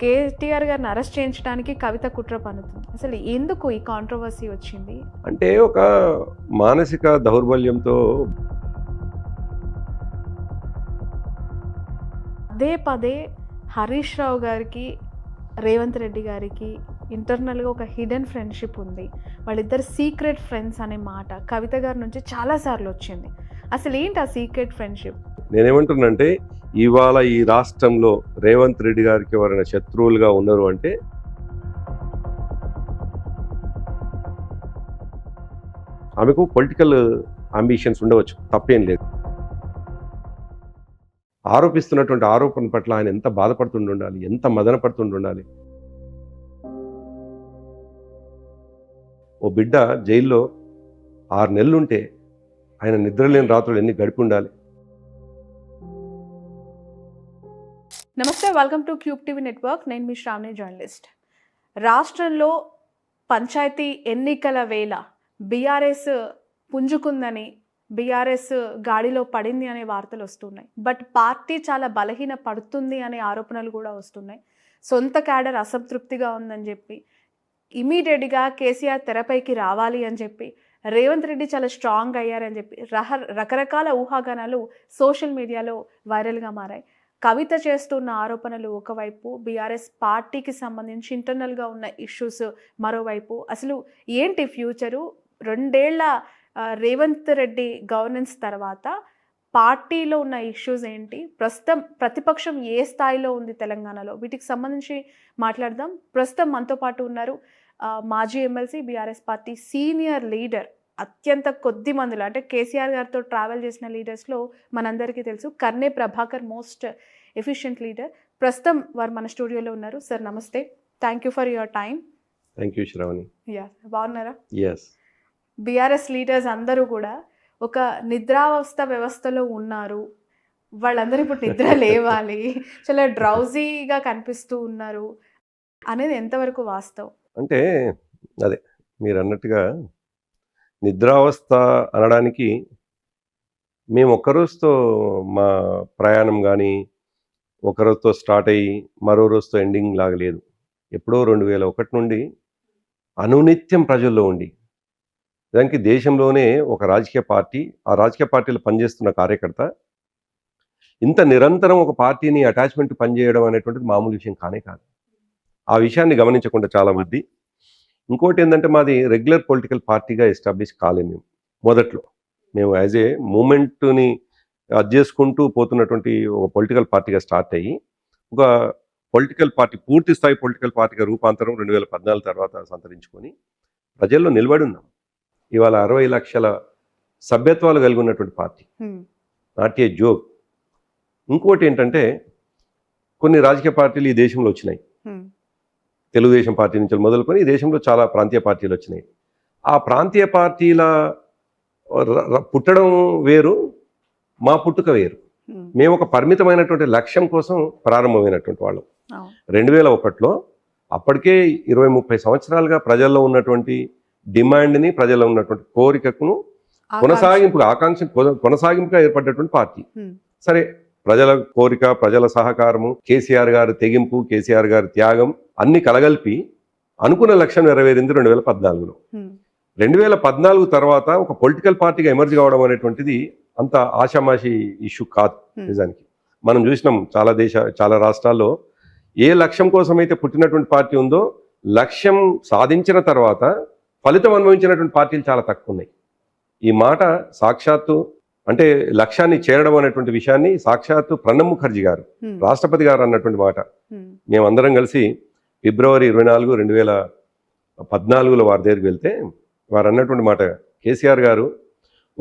కేటీఆర్ గారిని అరెస్ట్ చేయించడానికి కవిత కుట్ర పన్నుతుంది. అసలు ఎందుకు ఈ కాంట్రవర్సీ వచ్చింది? అంటే ఒక మానసిక దౌర్బల్యంతో పదే పదే హరీష్ రావు గారికి, రేవంత్ రెడ్డి గారికి ఇంటర్నల్గా ఒక హిడెన్ ఫ్రెండ్షిప్ ఉంది, వాళ్ళిద్దరు సీక్రెట్ ఫ్రెండ్స్ అనే మాట కవిత గారి నుంచి చాలాసార్లు వచ్చింది. అసలు ఏంటి ఆ సీక్రెట్ ఫ్రెండ్షిప్? నేనేమంటున్నానంటే ఇవాళ ఈ రాష్ట్రంలో రేవంత్ రెడ్డి గారికి ఎవరైనా శత్రువులుగా ఉన్నారు అంటే ఆమెకు పొలిటికల్ అంబిషన్స్ ఉండవచ్చు, తప్పేం లేదు. ఆరోపిస్తున్నటువంటి ఆరోపణ పట్ల ఆయన ఎంత బాధపడుతుండి ఉండాలి, ఎంత మదన పడుతుండి ఉండాలి. ఓ బిడ్డ జైల్లో 6 నెలలు ఉంటే ఆయన నిద్రలేని రాత్రులు ఎన్ని గడిపి ఉండాలి. నమస్తే, welcome to cube TV network. నేను మీ శ్రావణి, జర్నలిస్ట్. రాష్ట్రంలో పంచాయతీ ఎన్నికల వేళ బీఆర్ఎస్ పుంజుకుందని, బీఆర్ఎస్ గాడిలో పడింది అనే వార్తలు వస్తున్నాయి. బట్ పార్టీ చాలా బలహీన పడుతుంది అనే ఆరోపణలు కూడా వస్తున్నాయి. సొంత క్యాడర్ అసంతృప్తిగా ఉందని చెప్పి, ఇమీడియట్గా కేసీఆర్ తెరపైకి రావాలి అని చెప్పి, రేవంత్ రెడ్డి చాలా స్ట్రాంగ్ అయ్యారని చెప్పి రకరకాల ఊహాగానాలు సోషల్ మీడియాలో వైరల్గా మారాయి. కవిత చేస్తున్న ఆరోపణలు ఒకవైపు, బీఆర్ఎస్ పార్టీకి సంబంధించి ఇంటర్నల్గా ఉన్న ఇష్యూస్ మరోవైపు. అసలు ఏంటి ఫ్యూచరు? 2 ఏళ్ల రేవంత్ రెడ్డి గవర్నెన్స్ తర్వాత పార్టీలో ఉన్న ఇష్యూస్ ఏంటి, ప్రస్తుతం ప్రతిపక్షం ఏ స్థాయిలో ఉంది తెలంగాణలో, వీటికి సంబంధించి మాట్లాడదాం. ప్రస్తుతం మనతో పాటు ఉన్నారు మాజీ MLC, BRS party senior leader, అత్యంత కొద్ది మందిలో అంటే కేసీఆర్ గారితో ట్రావెల్ చేసిన లీడర్స్లో మనందరికీ తెలుసు, Karne Prabhakar, most efficient leader. ప్రస్తుతం వారు మన స్టూడియోలో ఉన్నారు. సార్ నమస్తే, thank you for your time. Thank you Shravani. బాగున్నారా? ఎస్. బీఆర్ఎస్ లీడర్స్ అందరూ కూడా ఒక నిద్రావస్థ వ్యవస్థలో ఉన్నారు. వాళ్ళందరూ ఇప్పుడు నిద్ర లేవాలి, చాలా డ్రౌజీగా కనిపిస్తూ ఉన్నారు అనేది ఎంతవరకు వాస్తవం? అంటే అదే మీరు అన్నట్టుగా నిద్రావస్థ అనడానికి మేము ఒక్కరోజుతో మా ప్రయాణం కానీ ఒకరోజుతో స్టార్ట్ అయ్యి మరో రోజుతో ఎండింగ్ లాగా లేదు. ఎప్పుడో 2001 నుండి అనునిత్యం ప్రజల్లో ఉండి, దానికి దేశంలోనే ఒక రాజకీయ పార్టీ, ఆ రాజకీయ పార్టీలో పనిచేస్తున్న కార్యకర్త ఇంత నిరంతరం ఒక పార్టీని అటాచ్మెంట్ పనిచేయడం అనేటువంటిది మామూలు విషయం కానే కాదు. ఆ విషయాన్ని గమనించకుండా చాలామంది. ఇంకోటి ఏంటంటే మాది రెగ్యులర్ పొలిటికల్ పార్టీగా ఎస్టాబ్లిష్ కాలేము. మొదట్లో మేము యాజ్ ఏ మూమెంట్ని అది చేసుకుంటూ పోతున్నటువంటి ఒక పొలిటికల్ పార్టీగా స్టార్ట్ అయ్యి ఒక పొలిటికల్ పార్టీ, పూర్తి స్థాయి పొలిటికల్ పార్టీగా రూపాంతరం 2014 తర్వాత సంతరించుకొని ప్రజల్లో నిలబడి ఉన్నాం. ఇవాళ 60 లక్షల సభ్యత్వాలు కలిగి ఉన్నటువంటి పార్టీ, నాట్ ఏ జోక్. ఇంకోటి ఏంటంటే కొన్ని రాజకీయ పార్టీలు ఈ దేశంలో వచ్చినాయి. తెలుగుదేశం పార్టీ నుంచి మొదలుకొని ఈ దేశంలో చాలా ప్రాంతీయ పార్టీలు వచ్చినాయి. ఆ ప్రాంతీయ పార్టీల పుట్టడం వేరు, మా పుట్టుక వేరు. మేము ఒక పరిమితమైనటువంటి లక్ష్యం కోసం ప్రారంభమైనటువంటి వాళ్ళం. 2001లో అప్పటికే 20-30 సంవత్సరాలుగా ప్రజల్లో ఉన్నటువంటి డిమాండ్ని, ప్రజల్లో ఉన్నటువంటి కోరికను కొనసాగింపుగా ఏర్పడ్డటువంటి పార్టీ. సరే, ప్రజల కోరిక, ప్రజల సహకారము, కేసీఆర్ గారి తెగింపు, కేసీఆర్ గారి త్యాగం అన్ని కలగలిపి అనుకున్న లక్ష్యం నెరవేరింది 2014లో. 2014 తర్వాత ఒక పొలిటికల్ పార్టీగా ఎమర్జ్ కావడం అనేటువంటిది అంత ఆషామాషి ఇష్యూ కాదు. నిజానికి మనం చూసినాం చాలా రాష్ట్రాల్లో ఏ లక్ష్యం కోసం అయితే పుట్టినటువంటి పార్టీ ఉందో, లక్ష్యం సాధించిన తర్వాత ఫలితం అనుభవించినటువంటి పార్టీలు చాలా తక్కువ ఉన్నాయి. ఈ మాట సాక్షాత్తు అంటే లక్ష్యాన్ని చేరడం అనేటువంటి విషయాన్ని సాక్షాత్తు ప్రణబ్ ముఖర్జీ గారు, రాష్ట్రపతి గారు అన్నటువంటి మాట. మేమందరం కలిసి ఫిబ్రవరి 24, 2014లో వారి దగ్గరికి వెళ్తే వారు అన్నటువంటి మాట, కేసీఆర్ గారు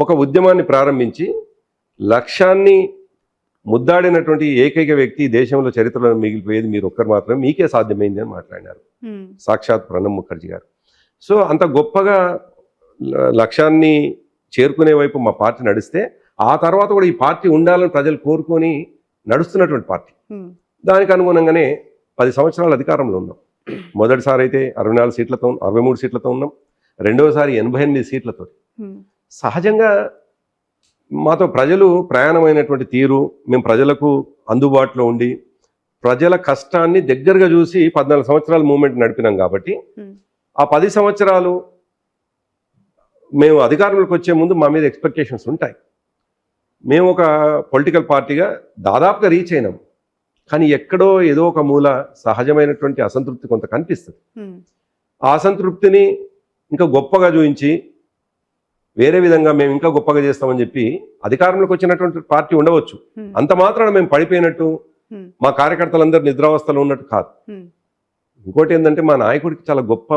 ఒక ఉద్యమాన్ని ప్రారంభించి లక్ష్యాన్ని ముద్దాడినటువంటి ఏకైక వ్యక్తి దేశంలో చరిత్రలో మిగిలిపోయేది మీరు ఒక్కరు మాత్రమే, మీకే సాధ్యమైంది అని మాట్లాడినారు సాక్షాత్ ప్రణబ్ ముఖర్జీ గారు. సో అంత గొప్పగా లక్ష్యాన్ని చేరుకునే వైపు మా పార్టీ నడిస్తే, ఆ తర్వాత కూడా ఈ పార్టీ ఉండాలని ప్రజలు కోరుకొని నడుస్తున్నటువంటి పార్టీ. దానికి అనుగుణంగానే 10 సంవత్సరాల అధికారంలో ఉన్నాం. మొదటిసారి అయితే 64 సీట్లతో, 63 సీట్లతో ఉన్నాం. రెండవసారి 88 సీట్లతో. సహజంగా మాతో ప్రజలు ప్రయాణమైనటువంటి తీరు, మేము ప్రజలకు అందుబాటులో ఉండి ప్రజల కష్టాన్ని దగ్గరగా చూసి 14 సంవత్సరాలు మూవ్మెంట్ నడిపినాం కాబట్టి ఆ 10 సంవత్సరాలు మేము అధికారంలోకి వచ్చే ముందు మా మీద ఎక్స్పెక్టేషన్స్ ఉంటాయి. మేము ఒక పొలిటికల్ పార్టీగా దాదాపుగా రీచ్ అయినాం, కానీ ఎక్కడో ఏదో ఒక మూల సహజమైనటువంటి అసంతృప్తి కొంత కనిపిస్తుంది. ఆ అసంతృప్తిని ఇంకా గొప్పగా చూపించి వేరే విధంగా మేము ఇంకా గొప్పగా చేస్తామని చెప్పి అధికారంలోకి వచ్చినటువంటి పార్టీ ఉండవచ్చు. అంత మాత్రాన మేము పడిపోయినట్టు, మా కార్యకర్తలందరూ నిద్రావస్థలో ఉన్నట్టు కాదు. ఇంకోటి ఏంటంటే మా నాయకుడికి చాలా గొప్ప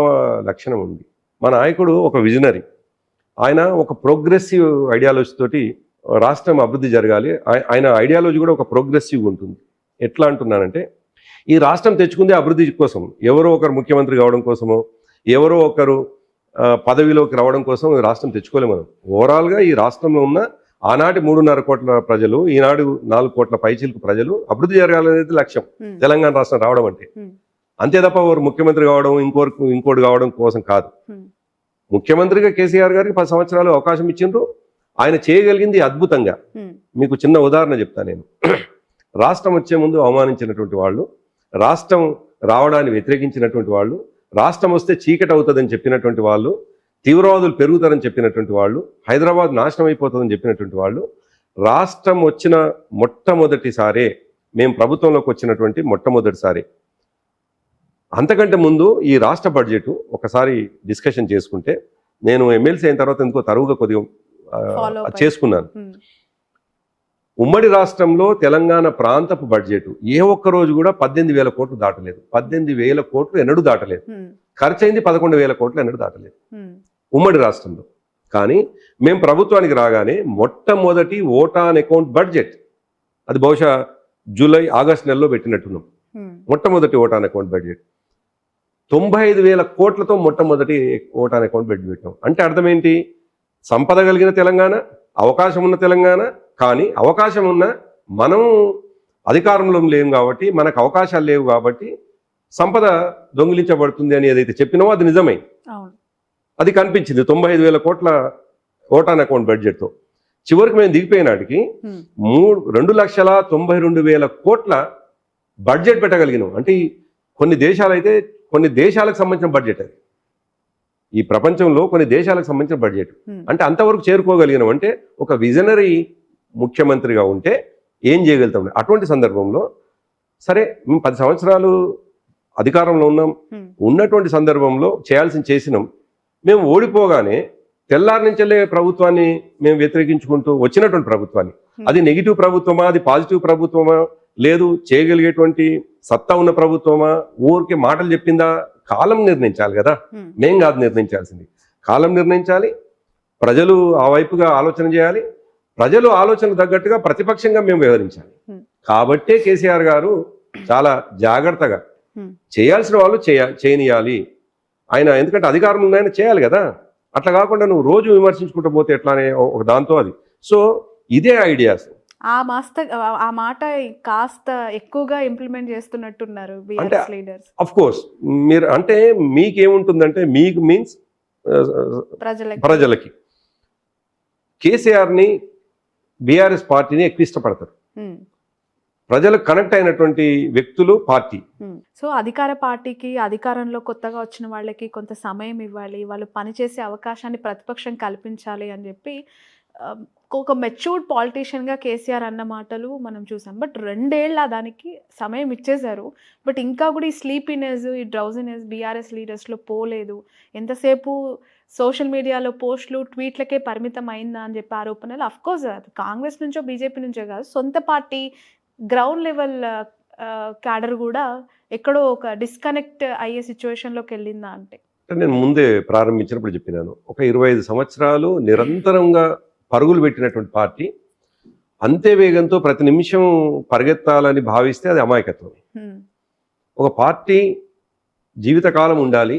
లక్షణం ఉంది. మా నాయకుడు ఒక విజనరీ. ఆయన ఒక ప్రోగ్రెసివ్ ఐడియాలజీ తోటి రాష్ట్రం అభివృద్ధి జరగాలి. ఆయన ఐడియాలజీ కూడా ఒక ప్రోగ్రెసివ్గా ఉంటుంది. ఎట్లా అంటున్నానంటే, ఈ రాష్ట్రం తెచ్చుకుందే అభివృద్ధి కోసం. ఎవరో ఒకరు ముఖ్యమంత్రి కావడం కోసమో, ఎవరో ఒకరు పదవిలోకి రావడం కోసం ఈ రాష్ట్రం తెచ్చుకోలేము మనం. ఓవరాల్గా ఈ రాష్ట్రంలో ఉన్న ఆనాటి 3.5 కోట్ల ప్రజలు, ఈనాడు 4 కోట్ల పైచీలకు ప్రజలు అభివృద్ధి జరగాలనేది లక్ష్యం తెలంగాణ రాష్ట్రం రావడం అంటే. అంతే తప్ప వారు ముఖ్యమంత్రి కావడం ఇంకోటి కావడం కోసం కాదు. ముఖ్యమంత్రిగా కేసీఆర్ గారికి 10 సంవత్సరాలు అవకాశం ఇచ్చిండ్రు. ఆయన చేయగలిగింది అద్భుతంగా. మీకు చిన్న ఉదాహరణ చెప్తా నేను. రాష్ట్రం వచ్చే ముందు అవమానించినటువంటి వాళ్ళు, రాష్ట్రం రావడాన్ని వ్యతిరేకించినటువంటి వాళ్ళు, రాష్ట్రం వస్తే చీకటి అవుతుందని చెప్పినటువంటి వాళ్ళు, తీవ్రవాదులు పెరుగుతారని చెప్పినటువంటి వాళ్ళు, హైదరాబాద్ నాశనం అయిపోతుందని చెప్పినటువంటి వాళ్ళు, రాష్ట్రం వచ్చిన మొట్టమొదటిసారే, మేము ప్రభుత్వంలోకి వచ్చినటువంటి మొట్టమొదటిసారి, అంతకంటే ముందు ఈ రాష్ట్ర బడ్జెట్ ఒకసారి డిస్కషన్ చేసుకుంటే, నేను ఎమ్మెల్సీ అయిన తర్వాత ఎందుకో తరువుగా కొద్దిగా చేసుకున్నాను. ఉమ్మడి రాష్ట్రంలో తెలంగాణ ప్రాంతపు బడ్జెట్ ఏ ఒక్క రోజు కూడా 18,000 కోట్లు దాటలేదు. 18,000 కోట్లు ఎన్నడూ దాటలేదు. ఖర్చు అయింది 11,000 కోట్లు ఎన్నడూ దాటలేదు ఉమ్మడి రాష్ట్రంలో. కానీ మేము ప్రభుత్వానికి రాగానే మొట్టమొదటి ఓట్ ఆన్ అకౌంట్ బడ్జెట్, అది బహుశా ఆగస్టు నెలలో పెట్టినట్టున్నాం. మొట్టమొదటి ఓట్ ఆన్ అకౌంట్ బడ్జెట్ 95,000 కోట్లతో మొట్టమొదటి ఓట్ ఆన్ అకౌంట్ బడ్జెట్ పెట్టాం. అంటే అర్థం ఏంటి? సంపద కలిగిన తెలంగాణ, అవకాశం ఉన్న తెలంగాణ. కానీ అవకాశం ఉన్న మనం అధికారంలో లేము కాబట్టి, మనకు అవకాశాలు లేవు కాబట్టి సంపద దొంగిలించబడుతుంది అని ఏదైతే చెప్పినామో అది నిజమే. అది కనిపించింది 95,000 కోట్ల ఓట్ ఆన్ అకౌంట్ బడ్జెట్తో. చివరికి మేము దిగిపోయినాటికి 2,92,000 కోట్ల బడ్జెట్ పెట్టగలిగినాం. అంటే కొన్ని దేశాలకు సంబంధించిన బడ్జెట్ అది. ఈ ప్రపంచంలో కొన్ని దేశాలకు సంబంధించిన బడ్జెట్. అంటే అంతవరకు చేరుకోగలిగినాం. అంటే ఒక విజనరీ ముఖ్యమంత్రిగా ఉంటే ఏం చేయగలుగుతాం. అటువంటి సందర్భంలో సరే, మేము 10 సంవత్సరాలు అధికారంలో ఉన్నటువంటి సందర్భంలో చేయాల్సింది చేసినాం. మేము ఓడిపోగానే తెల్లారి నుంచెల్లే ప్రభుత్వాన్ని మేము వ్యతిరేకించుకుంటూ వచ్చినటువంటి ప్రభుత్వాన్ని, అది నెగిటివ్ ప్రభుత్వమా, అది పాజిటివ్ ప్రభుత్వమా, లేదు చేయగలిగేటువంటి సత్తా ఉన్న ప్రభుత్వమా, ఊరికి మాటలు చెప్పిందా, కాలం నిర్ణయించాలి కదా. మేం కాదు నిర్ణయించాల్సింది, కాలం నిర్ణయించాలి. ప్రజలు ఆ వైపుగా ఆలోచన చేయాలి. ప్రజలు ఆలోచన తగ్గట్టుగా ప్రతిపక్షంగా మేము వ్యవహరించాలి. కాబట్టే కేసీఆర్ గారు చాలా జాగ్రత్తగా చేయాల్సిన వాళ్ళు చేయనియాలి ఆయన. ఎందుకంటే అధికారం ఉన్నాయని చేయాలి కదా. అట్లా కాకుండా నువ్వు రోజు విమర్శించుకుంటూ పోతే ఎట్లానే ఒక దాంతో అది. సో ఇదే ఐడియాస్. ఆ మాట కాస్త ఎక్కువగా ఇంప్లిమెంట్ చేస్తున్నట్టున్నారు లీడర్స్. అఫ్ కోర్స్ మీరు అంటే మీకేముంటుందంటే, మీకు మీన్స్ ప్రజలకి కేసీఆర్ని, బీఆర్ఎస్ పార్టీని ఎక్కువ ఇష్టపడతారు. ప్రజలకు కనెక్ట్ అయినటువంటి వ్యక్తులు పార్టీ. సో అధికార పార్టీకి, అధికారంలో కొత్తగా వచ్చిన వాళ్ళకి కొంత సమయం ఇవ్వాలి, వాళ్ళు పనిచేసే అవకాశాన్ని ప్రతిపక్షం కల్పించాలి అని చెప్పి ఒక మెచ్యూర్డ్ పాలిటీషియన్గా కేసీఆర్ అన్న మాటలు మనం చూసాం. బట్ 2 ఏళ్ళ దానికి సమయం ఇచ్చేశారు. బట్ ఇంకా కూడా ఈ స్లీపీనెస్, ఈ డ్రౌజినెస్ బీఆర్ఎస్ లీడర్స్లో పోలేదు. ఎంతసేపు సోషల్ మీడియాలో పోస్టులు, ట్వీట్లకే పరిమితం అయిందా అని చెప్పి ఆరోపణలు. అఫ్కోర్స్ కాంగ్రెస్ నుంచో బీజేపీ నుంచో కాదు, సొంత పార్టీ గ్రౌండ్ లెవెల్ క్యాడర్ కూడా ఎక్కడో ఒక డిస్కనెక్ట్ అయ్యే సిచ్యువేషన్లోకి వెళ్ళిందా అంటే, నేను ముందే ప్రారంభించినప్పుడు చెప్పినాను, ఒక 25 సంవత్సరాలు నిరంతరంగా పరుగులు పెట్టినటువంటి పార్టీ అంతే వేగంతో ప్రతి నిమిషం పరిగెత్తాలని భావిస్తే అది అమాయకత్వం. ఒక పార్టీ జీవితకాలం ఉండాలి,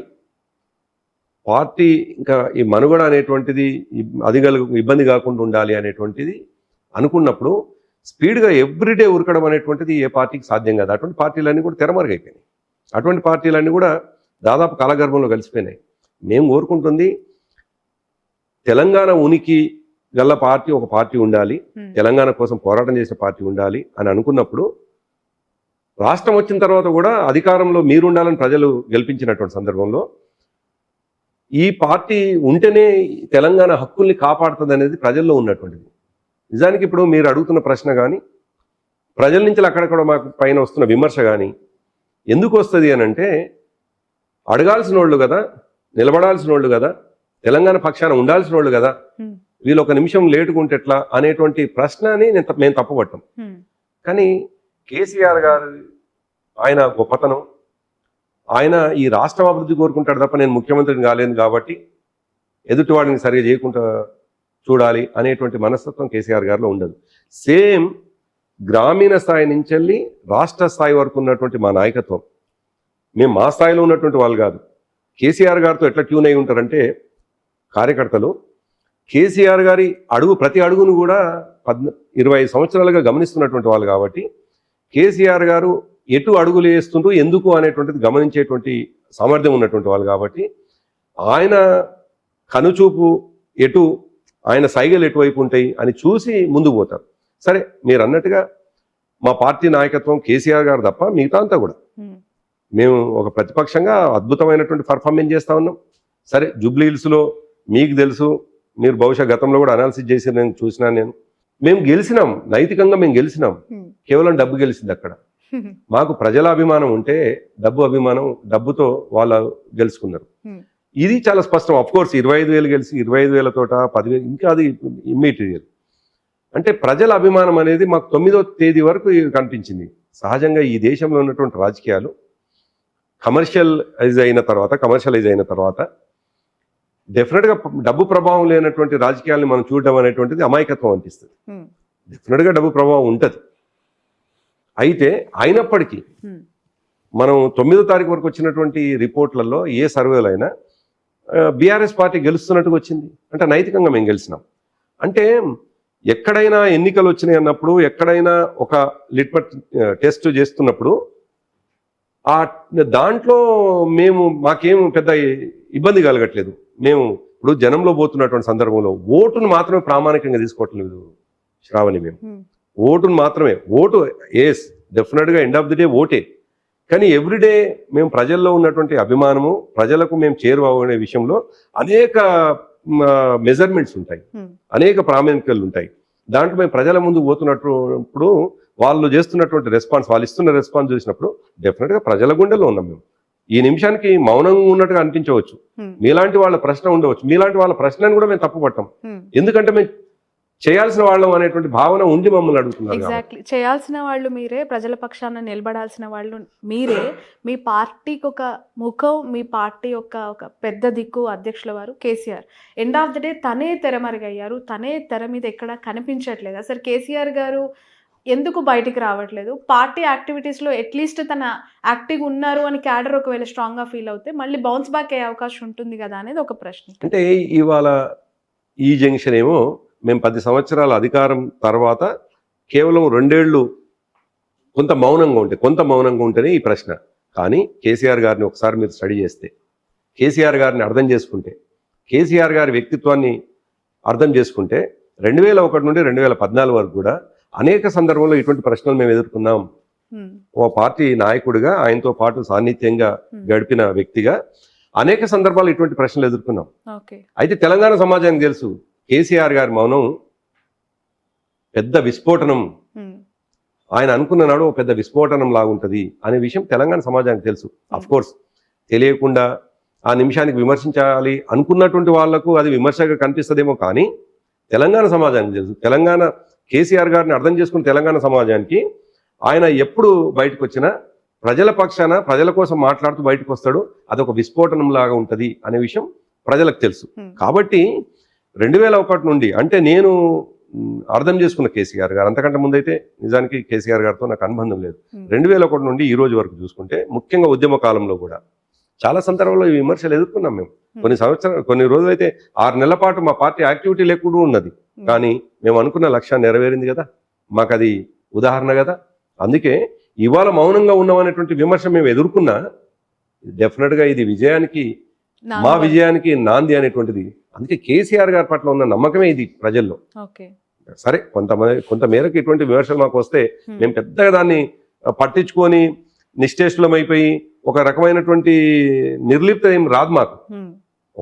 పార్టీ ఇంకా ఈ మనుగడ అనేటువంటిది ఇబ్బంది కాకుండా ఉండాలి అనేటువంటిది అనుకున్నప్పుడు స్పీడ్గా ఎవ్రీడే ఉరకడం అనేటువంటిది ఏ పార్టీకి సాధ్యం కాదు. అటువంటి పార్టీలన్నీ కూడా తెరమరుగైపోయినాయి. అటువంటి పార్టీలన్నీ కూడా దాదాపు కాలగర్భంలో కలిసిపోయినాయి. మేము కోరుకుంటుంది తెలంగాణ ఉనికి గల పార్టీ, ఒక పార్టీ ఉండాలి, తెలంగాణ కోసం పోరాటం చేసే పార్టీ ఉండాలి అని అనుకున్నప్పుడు రాష్ట్రం వచ్చిన తర్వాత కూడా అధికారంలో మీరుండాలని ప్రజలు గెలిపించినటువంటి సందర్భంలో ఈ పార్టీ ఉంటేనే తెలంగాణ హక్కుల్ని కాపాడుతుంది అనేది ప్రజల్లో ఉన్నటువంటిది. నిజానికి ఇప్పుడు మీరు అడుగుతున్న ప్రశ్న కానీ ప్రజల నుంచి అక్కడక్కడ మాకు పైన వస్తున్న విమర్శ కానీ ఎందుకు వస్తుంది అని అంటే, అడగాల్సిన వాళ్ళు కదా, నిలబడాల్సిన వాళ్ళు కదా, తెలంగాణ పక్షాన ఉండాల్సిన వాళ్ళు కదా, వీళ్ళు ఒక నిమిషం లేటుకుంటే ఎట్లా అనేటువంటి ప్రశ్నని మేము తప్పుపట్టాం. కానీ కేసీఆర్ గారు ఆయన గొప్పతనం, ఆయన ఈ రాష్ట్రం అభివృద్ధి కోరుకుంటాడు తప్ప నేను ముఖ్యమంత్రిని కాలేను కాబట్టి ఎదుటివాడిని సరిగా చేయకుండా చూడాలి అనేటువంటి మనస్తత్వం కేసీఆర్ గారిలో ఉండదు. సేమ్ గ్రామీణ స్థాయి నుంచి వెళ్ళి రాష్ట్ర స్థాయి వరకు ఉన్నటువంటి మా నాయకత్వం, మేము మా స్థాయిలో ఉన్నటువంటి వాళ్ళు కాదు. కేసీఆర్ గారితో ఎట్లా ట్యూన్ అయి ఉంటారంటే కార్యకర్తలు, కేసీఆర్ గారి ప్రతి అడుగును కూడా 25 సంవత్సరాలుగా గమనిస్తున్నటువంటి వాళ్ళు కాబట్టి కేసీఆర్ గారు ఎటు అడుగులు వేస్తుంటూ ఎందుకు అనేటువంటిది గమనించేటువంటి సామర్థ్యం ఉన్నటువంటి వాళ్ళు కాబట్టి ఆయన కనుచూపు ఎటు, ఆయన సైగలు ఎటువైపు ఉంటాయి అని చూసి ముందుకు పోతారు. సరే, మీరు అన్నట్టుగా మా పార్టీ నాయకత్వం కేసీఆర్ గారు తప్ప మిగతా అంతా కూడా మేము ఒక ప్రతిపక్షంగా అద్భుతమైనటువంటి పర్ఫార్మెన్స్ చేస్తా ఉన్నాం. సరే, జూబ్లీ హిల్స్లో మీకు తెలుసు, మీరు బహుశా గతంలో కూడా అనాలిసిస్ చేసి నేను చూసినాను. మేము గెలిచినాం, నైతికంగా మేము గెలిచినాం. కేవలం డబ్బు గెలిచింది అక్కడ. మాకు ప్రజల అభిమానం ఉంటే డబ్బు అభిమానం, డబ్బుతో వాళ్ళు గెలుచుకున్నారు. ఇది చాలా స్పష్టం. అఫ్ కోర్స్ 25,000 గెలిచి 25,000 తోట 10,000 ఇంకా అది ఇమ్మెటీరియల్. అంటే ప్రజల అభిమానం అనేది మాకు 9వ తేదీ వరకు కనిపించింది. సహజంగా ఈ దేశంలో ఉన్నటువంటి రాజకీయాలు కమర్షియలైజ్ అయిన తర్వాత డెఫినెట్గా డబ్బు ప్రభావం లేనటువంటి రాజకీయాలను మనం చూడడం అనేటువంటిది అమాయకత్వం అనిపిస్తుంది. డెఫినెట్గా డబ్బు ప్రభావం ఉంటుంది. అయితే అయినప్పటికీ మనం 9వ తారీఖు వరకు వచ్చినటువంటి రిపోర్ట్లలో ఏ సర్వేలు అయినా బీఆర్ఎస్ పార్టీ గెలుస్తున్నట్టుగా వచ్చింది. అంటే నైతికంగా మేము గెలిచినాం. అంటే ఎక్కడైనా ఎన్నికలు వచ్చినాయి అన్నప్పుడు, ఎక్కడైనా ఒక లిట్మస్ టెస్ట్ చేస్తున్నప్పుడు దాంట్లో మాకేం పెద్ద ఇబ్బంది కలగట్లేదు. మేము ఇప్పుడు జనంలో పోతున్నటువంటి సందర్భంలో ఓటును మాత్రమే ప్రామాణికంగా తీసుకోవట్లేదు శ్రావణి. మేము ఓటును మాత్రమే, ఓటు ఎస్ డెఫినెట్గా ఎండ్ ఆఫ్ ది డే ఓటే, కానీ ఎవ్రీడే మేము ప్రజల్లో ఉన్నటువంటి అభిమానము, ప్రజలకు మేము చేరువనే విషయంలో అనేక మెజర్మెంట్స్ ఉంటాయి, అనేక ప్రామాణికలు ఉంటాయి. దాంట్లో మేము ప్రజల ముందు పోతున్నప్పుడు వాళ్ళు చేస్తున్నటువంటి రెస్పాన్స్, వాళ్ళు ఇస్తున్న రెస్పాన్స్ చూసినప్పుడు డెఫినెట్గా ప్రజల గుండెల్లో ఉన్నాం మేము. ఈ నిమిషానికి మౌనంగా ఉన్నట్టుగా అనిపించవచ్చు, మీలాంటి వాళ్ళ ప్రశ్న ఉండవచ్చు, మీలాంటి వాళ్ళ ప్రశ్నని కూడా మేము తప్పుపట్టాం. ఎందుకంటే మేము చేయాల్సిన వాళ్ళం అనేటువంటి భావన ఉండి మమ్మల్ని అడుగుతున్నారు. ఎగ్జాక్ట్లీ, చేయాల్సిన వాళ్ళు మీరే, ప్రజల పక్షాన నిలబడాల్సిన వాళ్ళు మీరే. మీ పార్టీకి ఒక ముఖం, మీ పార్టీ ఒక పెద్ద దిక్కు అధ్యక్షుల వారు KCR. End of the day తనే తెరమరుగయ్యారు, తనే తెర మీద ఎక్కడ కనిపించట్లేదు. అసలు కేసీఆర్ గారు ఎందుకు బయటికి రావట్లేదు? పార్టీ యాక్టివిటీస్లో అట్లీస్ట్ తన యాక్టివ్ ఉన్నారు అని క్యాడర్ ఒకవేళ స్ట్రాంగ్గా ఫీల్ అవుతే మళ్ళీ బౌన్స్ బ్యాక్ అయ్యే అవకాశం ఉంటుంది కదా అనేది ఒక ప్రశ్న. అంటే ఇవాళ ఈ జంక్షన్ ఏమో మేము 10 సంవత్సరాల అధికారం తర్వాత కేవలం 2 ఏళ్ళు కొంత మౌనంగా ఉంటేనే ఈ ప్రశ్న. కానీ కేసీఆర్ గారిని ఒకసారి మీరు స్టడీ చేస్తే, కేసీఆర్ గారిని అర్థం చేసుకుంటే, కేసీఆర్ గారి వ్యక్తిత్వాన్ని అర్థం చేసుకుంటే 2001 నుండి 2014 వరకు కూడా అనేక సందర్భంలో ఇటువంటి ప్రశ్నలు మేము ఎదుర్కొన్నాం. ఓ పార్టీ నాయకుడిగా, ఆయనతో పాటు సాన్నిధ్యంగా గడిపిన వ్యక్తిగా అనేక సందర్భాలు ఇటువంటి ప్రశ్నలు ఎదుర్కొన్నాం. అయితే తెలంగాణ సమాజానికి తెలుసు కేసీఆర్ గారి మౌనం పెద్ద విస్ఫోటనం, ఆయన అనుకున్న నాడు పెద్ద విస్ఫోటనం లాగుంటది అనే విషయం తెలంగాణ సమాజానికి తెలుసు. అఫ్ కోర్స్ తెలియకుండా ఆ నిమిషానికి విమర్శించాలి అనుకున్నటువంటి వాళ్లకు అది విమర్శగా కనిపిస్తుందేమో, కానీ తెలంగాణ సమాజానికి తెలుసు. తెలంగాణ కేసీఆర్ గారిని అర్థం చేసుకున్న తెలంగాణ సమాజానికి ఆయన ఎప్పుడు బయటకు వచ్చినా ప్రజల పక్షాన, ప్రజల కోసం మాట్లాడుతూ బయటకు వస్తాడు. అదొక విస్ఫోటనం లాగా ఉంటది అనే విషయం ప్రజలకు తెలుసు. కాబట్టి 2001 నుండి, అంటే నేను అర్థం చేసుకున్న కేసీఆర్ గారు, అంతకంటే ముందైతే నిజానికి కేసీఆర్ గారితో నాకు అనుబంధం లేదు. 2001 నుండి ఈ రోజు వరకు చూసుకుంటే, ముఖ్యంగా ఉద్యమ కాలంలో కూడా చాలా సందర్భాల్లో ఈ విమర్శలు ఎదుర్కొన్నాం మేము. కొన్ని రోజులైతే 6 నెలల పాటు మా పార్టీ యాక్టివిటీ లేకుండా ఉన్నది, కానీ మేము అనుకున్న లక్ష్యాన్ని నెరవేరింది కదా, మాకు అది ఉదాహరణ కదా. అందుకే ఇవాళ మౌనంగా ఉన్నామనేటువంటి విమర్శ మేము ఎదుర్కొన్నా డెఫినెట్గా ఇది మా విజయానికి నాంది అనేటువంటిది. అందుకే కేసీఆర్ గారి పట్ల ఉన్న నమ్మకమే ఇది ప్రజల్లో. సరే, కొంత మేరకు ఇటువంటి విమర్శలు మాకు వస్తే మేము పెద్దగా దాన్ని పట్టించుకొని నిశ్చేష్లం అయిపోయి ఒక రకమైనటువంటి నిర్లిప్త ఏం రాదు మాకు.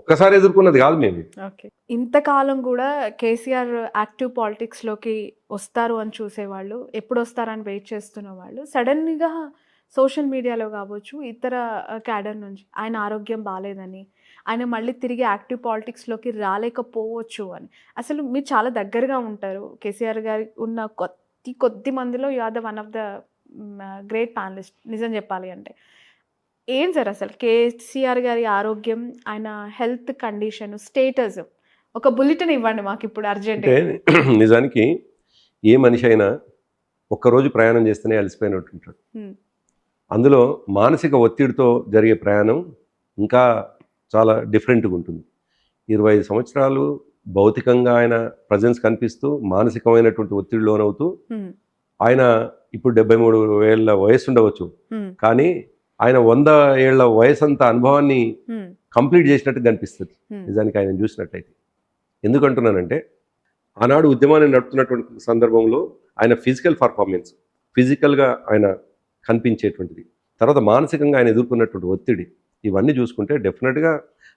ఒక్కసారి ఎదుర్కొన్నది కాదు మేము. ఓకే. ఇంతకాలం కూడా కేసీఆర్ యాక్టివ్ పాలిటిక్స్లోకి వస్తారు అని చూసేవాళ్ళు, ఎప్పుడు వస్తారని వెయిట్ చేస్తున్న వాళ్ళు సడన్గా సోషల్ మీడియాలో కావచ్చు ఇతర క్యాడర్ నుంచి ఆయన ఆరోగ్యం బాగాలేదని, ఆయన మళ్ళీ తిరిగి యాక్టివ్ పాలిటిక్స్లోకి రాలేకపోవచ్చు అని. అసలు మీరు చాలా దగ్గరగా ఉంటారు కేసీఆర్ గారి ఉన్న కొద్ది మందిలో you are the one of the great panelist నిజం చెప్పాలి అంటే. ఏం సార్ అసలు కేసీఆర్ గారి ఆరోగ్యం, ఆయన హెల్త్ కండిషన్, స్టేటస్ ఒక బులెటిన్ ఇవ్వండి మాకు ఇప్పుడు అర్జెంట్. అంటే నిజానికి ఏ మనిషి అయినా ఒక్కరోజు ప్రయాణం చేస్తేనే అలసిపోయినట్టు ఉంటాడు. అందులో మానసిక ఒత్తిడితో జరిగే ప్రయాణం ఇంకా చాలా డిఫరెంట్గా ఉంటుంది. 25 సంవత్సరాలు భౌతికంగా ఆయన ప్రజెన్స్ కనిపిస్తూ మానసికమైనటువంటి ఒత్తిడి లోనవుతూ ఆయన ఇప్పుడు 73 ఏళ్ళ వయసు ఉండవచ్చు, కానీ ఆయన 100 ఏళ్ల వయసంత అనుభవాన్ని కంప్లీట్ చేసినట్టు కనిపిస్తుంది నిజానికి ఆయన చూసినట్టయితే. ఎందుకంటున్నానంటే ఆనాడు ఉద్యమాన్ని నడుపుతున్నటువంటి సందర్భంలో ఆయన ఫిజికల్ పర్ఫార్మెన్స్, ఫిజికల్గా ఆయన కనిపించేటువంటిది, తర్వాత మానసికంగా ఆయన ఎదుర్కొన్నటువంటి ఒత్తిడి, ఇవన్నీ చూసుకుంటే డెఫినెట్గా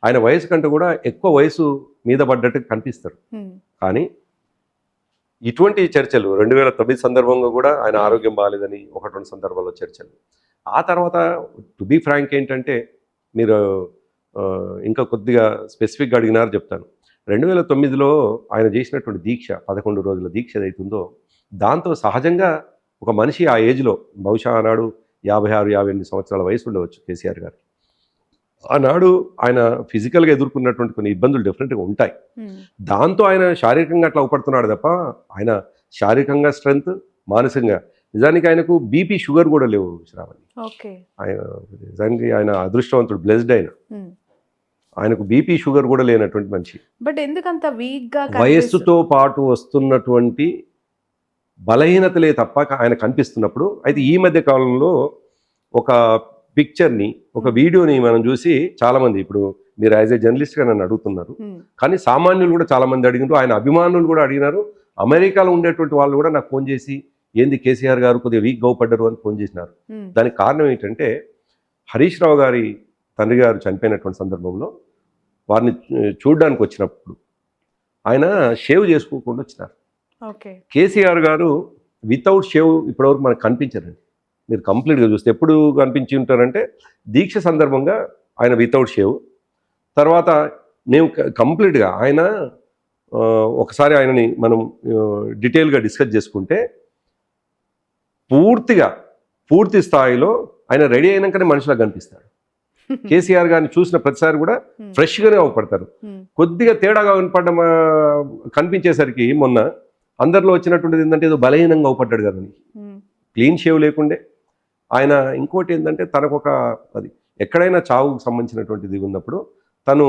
ఆయన వయసు కంటే కూడా ఎక్కువ వయసు మీద పడ్డట్టు కనిపిస్తాడు. కానీ ఇటువంటి చర్చలు 2009 సందర్భంగా కూడా ఆయన ఆరోగ్యం బాగాలేదని 1-2 సందర్భాల్లో చర్చలు. ఆ తర్వాత టు బీ ఫ్రాంక్ ఏంటంటే మీరు ఇంకా కొద్దిగా స్పెసిఫిక్గా అడిగినారు చెప్తాను. 2009లో ఆయన చేసినటువంటి దీక్ష, 11 రోజుల దీక్ష ఏదైతుందో దాంతో సహజంగా ఒక మనిషి ఆ ఏజ్లో బహుశా ఆనాడు 56-58 సంవత్సరాల వయసు ఉండవచ్చు కేసీఆర్ గారికి. ఆనాడు ఆయన ఫిజికల్గా ఎదుర్కొన్నటువంటి కొన్ని ఇబ్బందులు డెఫినెట్గా ఉంటాయి. దాంతో ఆయన శారీరకంగా అట్లా అవపడుతున్నాడు తప్ప ఆయన శారీరకంగా స్ట్రెంగ్త్, మానసికంగా నిజానికి ఆయనకు బీపీ షుగర్ కూడా లేవు శ్రావణి. ఆయన నిజానికి ఆయన అదృష్టవంతుడు, బ్లెస్డ్. ఆయనకు బీపీ షుగర్ కూడా లేనటువంటి మనిషి. బట్ ఎందుకంత వీక్గా వయస్సుతో పాటు వస్తున్నటువంటి బలహీనతలే తప్ప ఆయన కనిపిస్తున్నప్పుడు. అయితే ఈ మధ్య కాలంలో ఒక పిక్చర్ని, ఒక వీడియోని మనం చూసి చాలామంది, ఇప్పుడు మీరు యాజ్ ఏ జర్నలిస్ట్గా నన్ను అడుగుతున్నారు, కానీ సామాన్యులు కూడా చాలామంది అడిగినారు, ఆయన అభిమానులు కూడా అడిగినారు, అమెరికాలో ఉండేటువంటి వాళ్ళు కూడా నాకు ఫోన్ చేసి ఏంది కేసీఆర్ గారు కొద్దిగా వీక్ గౌపడ్డారు అని ఫోన్ చేసినారు. దానికి కారణం ఏంటంటే హరీష్ రావు గారి తండ్రి గారు చనిపోయినటువంటి సందర్భంలో వారిని చూడడానికి వచ్చినప్పుడు ఆయన షేవ్ చేసుకోకుండా వచ్చినారు. కేసీఆర్ గారు వితౌట్ షేవ్ ఇప్పటివరకు మనకు కనిపించారండి. మీరు కంప్లీట్గా చూస్తే ఎప్పుడు కనిపించి ఉంటారంటే దీక్ష సందర్భంగా ఆయన వితౌట్ షేవ్. తర్వాత మేము కంప్లీట్గా ఆయన ఒకసారి ఆయనని మనం డీటెయిల్గా డిస్కస్ చేసుకుంటే పూర్తి స్థాయిలో ఆయన రెడీ అయినాకనే మనిషిలా కనిపిస్తాడు. కేసీఆర్ గారిని చూసిన ప్రతిసారి కూడా ఫ్రెష్గానే అవపడతారు. కొద్దిగా తేడాగా కనిపించేసరికి మొన్న అందరిలో వచ్చినటువంటిది ఏంటంటే ఏదో బలహీనంగా అవపడ్డాడు కదని, క్లీన్ షేవ్ లేకుండే. ఆయన ఇంకోటి ఏంటంటే తనకు ఒక అది ఎక్కడైనా చావుకు సంబంధించినటువంటిది ఉన్నప్పుడు తను